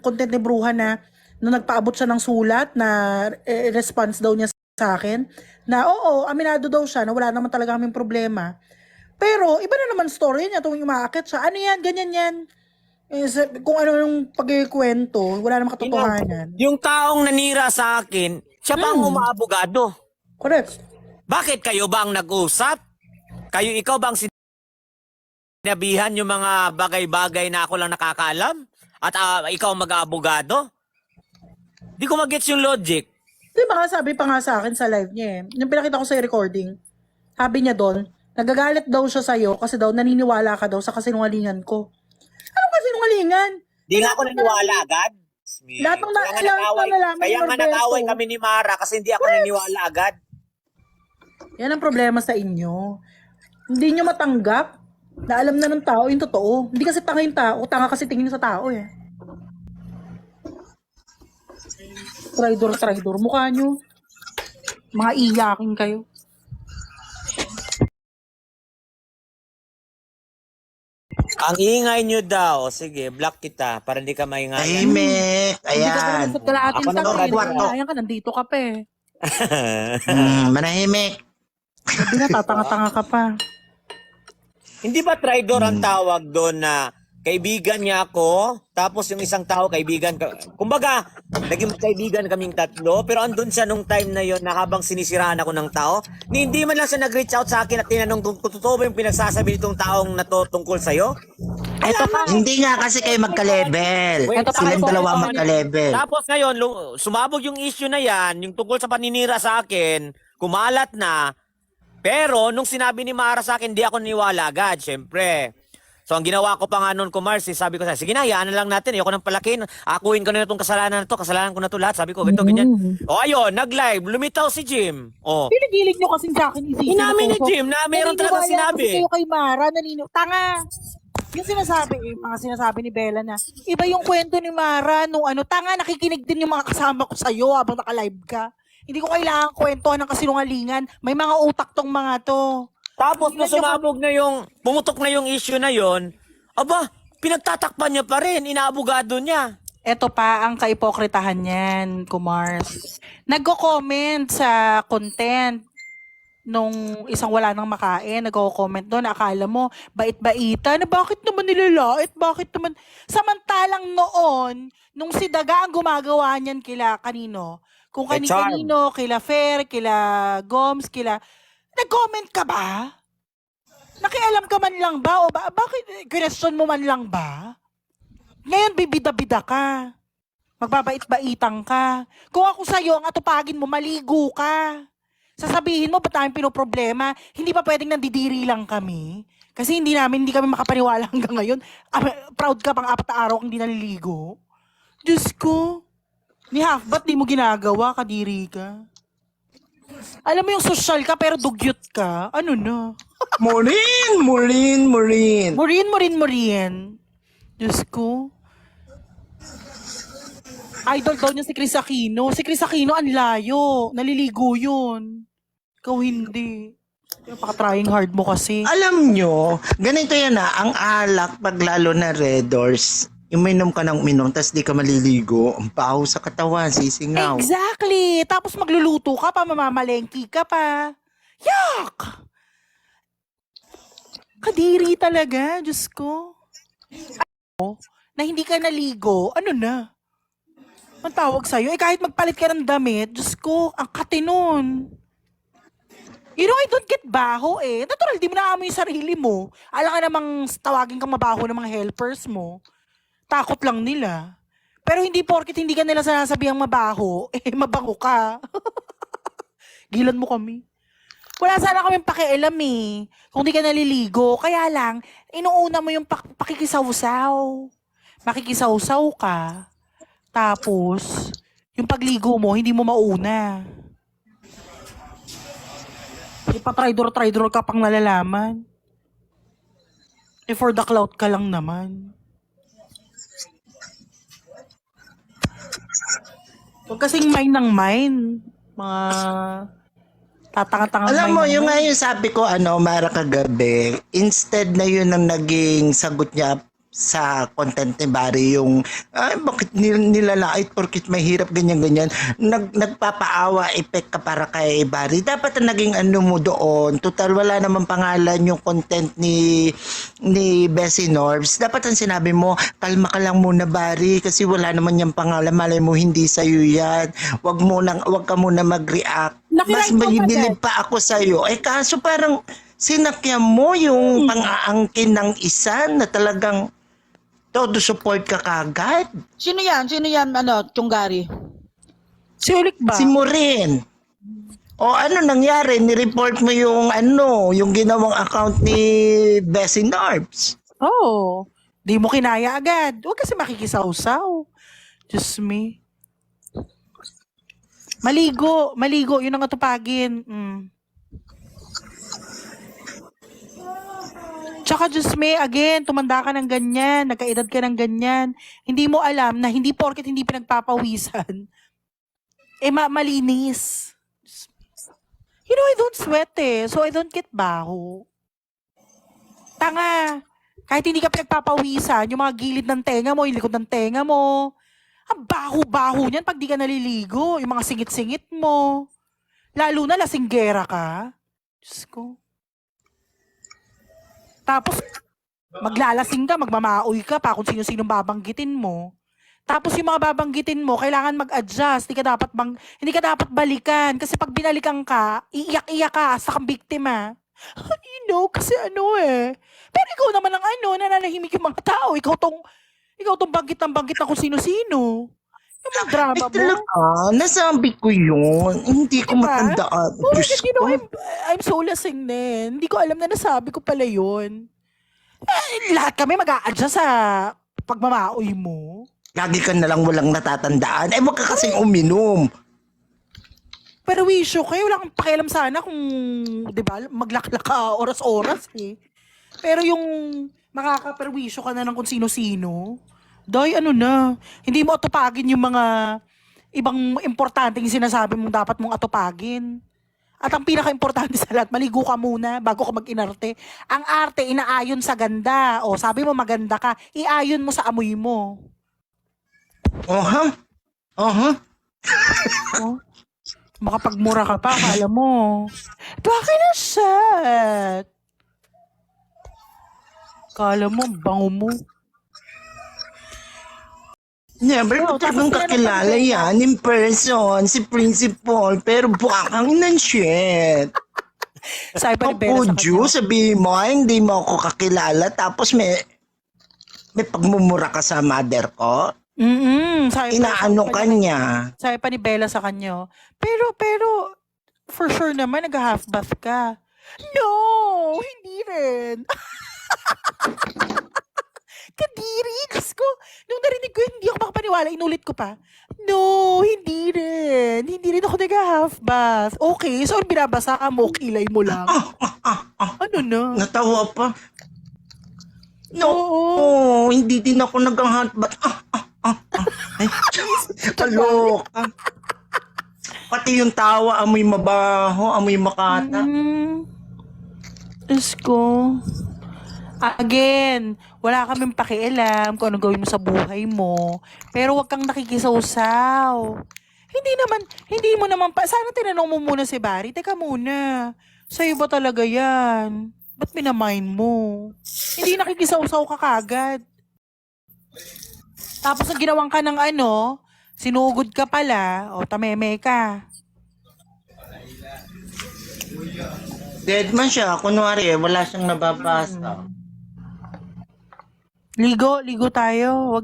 content ni Bruja na nagpaabot siya ng sulat na response daw niya sa akin. Na oo, aminado daw siya na wala naman talaga kaming problema. Pero iba na naman story niya tuwing umaakit siya. Ano yan? Ganyan yan. Kung ano yung pagkikwento, wala namang katotohanan. Yung taong nanira sa akin, siya pa ang umaabogado. Correct. Bakit kayo ba ang nag-usap? Ikaw ba ang sinabihan yung mga bagay-bagay na ako lang nakakaalam? At ikaw mag-aabogado? Di ko mag-gets yung logic. Di ba sabi pa nga sa akin sa live niya Yung pinakita ko sa recording, sabi niya doon, nagagalit daw siya sa'yo kasi daw naniniwala ka daw sa kasinungalingan ko. Anong kasinungalingan? Di nga ako naniwala agad. Lahat ng nalaman Kaya ni nga Norberto. nag-away kami ni Mara kasi hindi ako naniwala agad. Yan ang problema sa inyo. Hindi nyo matanggap na alam na ng tao yung totoo. Hindi kasi tanga yung tao, tanga kasi tingin sa tao Traidor. Mukha nyo. Mga iyakin kayo. Ang ingay nyo daw. Sige, block kita para hindi ka maingay. Tahimik. Hindi ka Ayan. sa kalahating Ako na tao. nga, kwarto. Ayan ka, nandito ka pa Manahimik. Sabi na, tatanga-tanga ka pa. Hindi ba traidor ang tawag doon na kaibigan niya ako, tapos yung isang tao kaibigan ka. Kumbaga, naging kaibigan kaming tatlo, pero andun siya nung time na yon na habang sinisiraan ako ng tao, hindi man lang siya nag-reach out sa akin at tinanong kung totoo ba yung pinagsasabi nitong taong na to tungkol sa'yo. Ito pa. Hindi nga kasi kayo magka-level. Silang dalawa magka-level. Tapos ngayon, sumabog yung issue na yan, yung tungkol sa paninira sa akin, kumalat na, pero nung sinabi ni Mara sa akin, di ako naniwala agad, syempre. So ang ginawa ko pa nga noon, Kumars, sabi ko, sige na, hayaan na lang natin. Ayoko nang palakin. Akuin ko na itong kasalanan na to. Kasalanan ko na to lahat. Sabi ko, ganito, ganyan. O ayun, nag-live. Lumitaw si Jim. O. Pinigilig nyo kasing sa akin isipin. Inamin ni Jim na meron talaga sinabi. Kasi kayo kay Mara, tanga. Yung mga sinasabi ni Bella na, iba yung kwento ni Mara nung tanga, nakikinig din yung mga kasama ko sa'yo habang naka-live ka. Hindi ko kailangan kwentuhan ng kasinungalingan. May mga utak tong mga to. Tapos na sumabog na yung, pumutok na yung issue na yon, aba, pinagtatakpan niya pa rin, inaabogado niya. Ito pa ang kaipokritahan niyan, Kumars. Nagko-comment sa content nung isang wala nang makain, nagko-comment doon, akala mo, bait-baita, na bakit naman nilalait, bakit naman, samantalang noon, nung si Daga ang gumagawa niyan kila kanino, kung kanino, kila Fer, kila Goms, nag-comment ka ba? Nakialam ka man lang ba? O bakit question mo man lang ba? Ngayon bibida-bida ka. Magbabait-baitang ka. Kung ako sa'yo, ang atupagin mo, maligo ka. Sasabihin mo, ba't tayong pinoproblema? Hindi pa pwedeng nandidiri lang kami? Kasi hindi kami makapaniwala hanggang ngayon. Proud ka pang 4 na araw kung hindi naliligo? Diyos ko. Ni Halfbat, di mo ginagawa, kadiri ka. Alam mo yung social ka pero dugyot ka. Ano na? Morin. Morin. Diyos ko. Idol daw niya si Chris Aquino. Si Chris Aquino ang layo. Naliligo yun. Ikaw hindi. Paka-trying hard mo kasi. Alam nyo, ganito yan ang alak pag lalo na Red Doors. Uminom ka ng uminom, tas di ka maliligo, ang baho sa katawan, sisingaw. Exactly. Tapos magluluto ka pa, mamamalengki ka pa. Yuck! Kadiri talaga, Diyos ko. Na hindi ka naligo, ano na? Ang tawag sa'yo, kahit magpalit ka ng damit, Diyos ko, ang kate nun. You know, I don't get baho Natural, di mo naamoy yung sarili mo. Alam ka namang tawagin kang mabaho ng mga helpers mo. Takot lang nila. Pero hindi porket hindi ka nila sinasabihang mabaho, mabango ka. Gilan mo kami. Wala sana kaming pakialam kung di ka naliligo. Kaya lang, inuuna mo yung pakikisawsaw. Makikisawsaw ka. Tapos, yung pagligo mo, hindi mo mauna. Ipa-tridor ka pang nalalaman. For the clout ka lang naman. Huwag kasing mine ng mine. Mga tatanga-tanga. Alam mo, yung nga yung sabi ko, Mara kagabi, instead na yun ang naging sagot niya sa content ni Barry, yung bakit nilalait porkit mahirap ganyan-ganyan, nagpapaawa effect ka para kay Barry. Dapat ang naging mo doon, total wala namang pangalan yung content ni Bessie Norbs. Dapat ang sinabi mo, kalma ka lang muna Barry, kasi wala naman yung pangalan, malay mo hindi sa'yo yan, wag ka muna mag-react. Mas bilib pa ako sa'yo. Kaso parang sinakyan mo yung pang-aangkin ng isa na talagang todo support ka kagad. Sino yan, Tiyonggari? Si Ulik ba? Si Morin. O ano nangyari? Ni-report mo yung yung ginawang account ni Bessie Norbs. Oo. Di mo kinaya agad. Huwag kasi makikisawsaw. Diyos me. Maligo. Yun ang atupagin. Tsaka Diyos me, again, tumanda ka ng ganyan, nagkaedad ka ng ganyan. Hindi mo alam na hindi porket hindi pinagpapawisan, malinis. You know, I don't sweat so I don't get baho. Tanga. Kahit hindi ka pinagpapawisan, yung mga gilid ng tenga mo, yung likod ng tenga mo, ang baho-baho niyan pag di ka naliligo. Yung mga singit-singit mo. Lalo na lasinggera ka. Diyos ko. Tapos, maglalasing ka, magmamaoy ka pa kung sino-sino babanggitin mo. Tapos yung mga babanggitin mo, kailangan mag-adjust. Hindi ka dapat balikan. Kasi pag binalikan ka, iiyak-iyak ka, sa kang biktima. You know, kasi Pero ikaw naman ang nananahimik yung mga tao. Ikaw tong banggit na kung sino-sino. Yung mga drama mo. Talaga, nasabi ko yun. Hindi ko matandaan. You know, I'm so lasing din. Hindi ko alam na nasabi ko pala yun. Lahat kami mag-a-adjust sa pagmamaoy mo. Lagi ka na lang walang natatandaan. Eh, wag ka kasing uminom. Pero wisyo kayo, wala kang pakialam sana kung, di ba, maglaklak ka oras-oras eh. Pero yung makakaperwisyo ka na ng kung sino-sino, doy, ano na, hindi mo atupagin yung mga ibang importanteng sinasabi mong dapat mong atupagin. At ang pinaka-importante sa lahat, maligo ka muna bago ka mag-inarte. Ang arte, inaayon sa ganda. O, sabi mo maganda ka, iayon mo sa amoy mo. Oha? Oha? Oh? Makapagmura ka pa, akala mo. Bakit na shot? Akala mo, bango mo. Never ko talagang kakilala yan in person, si Principal, pero bukang ng shit. Sabi pa ni Bella sa Papuju, kanya. sabihin mo, hindi mo ako kakilala, tapos may pagmumura ka sa mother ko. Inaano ka niya. Sabi pa ni Bella sa kanya. Pero, for sure naman, nag-half bath ka. No, hindi rin. Kadiri, Diyos ko. Nung narinig ko, hindi ako makapaniwala. Inulit ko pa. No, hindi rin. Hindi rin ako nag-half bath. Okay, so binabasa ka mo, kilay mo lang. Ano na? Natawa pa. No, Oo. hindi din ako nag-hotbat. Ay, kaloka. Pati yung tawa, amoy mabaho, amoy makata. Diyos ko. Again, wala kaming pakialam kung ano gawin mo sa buhay mo. Pero wag kang nakikisawsaw. Hindi mo naman pa. Sana tinanong mo muna si Barry. Teka muna. Sa'yo ba talaga yan? Ba't minamind mo? Hindi nakikisawsaw ka kagad. Tapos ang ginawang ka ng ano, sinugod ka pala, o tameme ka. Dead man siya, kunwari, wala siyang nababasa. Ligo tayo.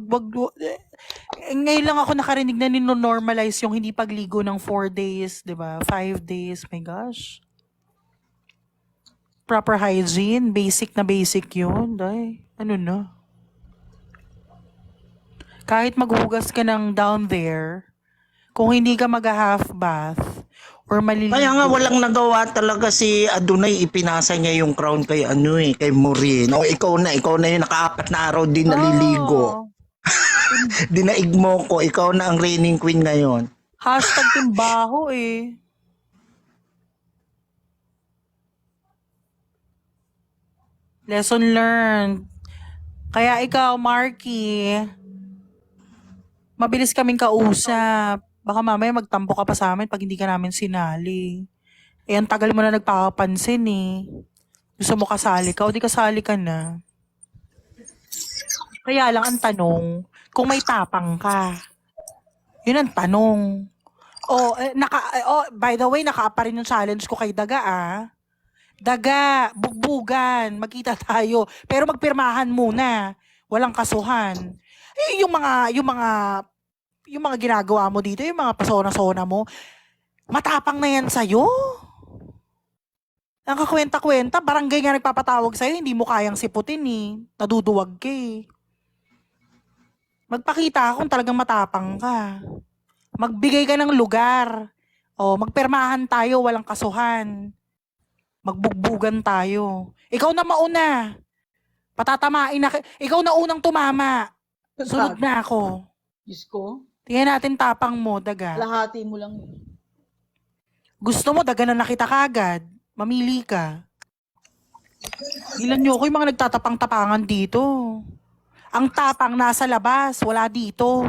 Ngayon lang ako nakarinig na nino-normalize yung hindi pagligo ng 4 days, 'di ba? 5 days, my gosh. Proper hygiene, basic na basic 'yun, day. Ano na? Kahit maghugas ka ng down there, kung hindi ka mag-half bath or maliligo. Kaya nga walang nagawa talaga si Adunay, ipinasa niya yung crown kay kay Maureen. O ikaw na yung naka-4 na araw din naliligo. Dinaig mo ko, ikaw na ang reigning queen ngayon. Hashtag timbaho eh. Lesson learned. Kaya ikaw, Marky, mabilis kaming kausap. Baka mamaya magtampo ka pa sa amin pag hindi ka namin sinali. Eh, ang tagal mo na nagpapansin eh. Gusto mo kasali ka o di kasali ka na. Kaya lang ang tanong, kung may tapang ka. Yun ang tanong. By the way, naka-pa rin yung challenge ko kay Daga ah. Daga, bugbugan, magkita tayo. Pero magpirmahan muna. Walang kasuhan. Eh, yung mga ginagawa mo dito, yung mga pasona-sona mo, matapang na yan sa'yo. Ang kakwenta-kwenta, barangay nga nagpapatawag sa'yo, hindi mo kayang siputin eh. Naduduwag ka eh. Magpakita kung talagang matapang ka. Magbigay ka ng lugar. O, magpermahan tayo, walang kasuhan. Magbugbugan tayo. Ikaw na mauna. Patatamain na. Ikaw na unang tumama. Sunod na ako. Diyos ko, Tingnan natin tapang mo, Daga. lahati mo lang. Gusto mo, Daga na nakita kagad. Mamili ka. Ilan nyo ko yung mga nagtatapang-tapangan dito. Ang tapang nasa labas, wala dito.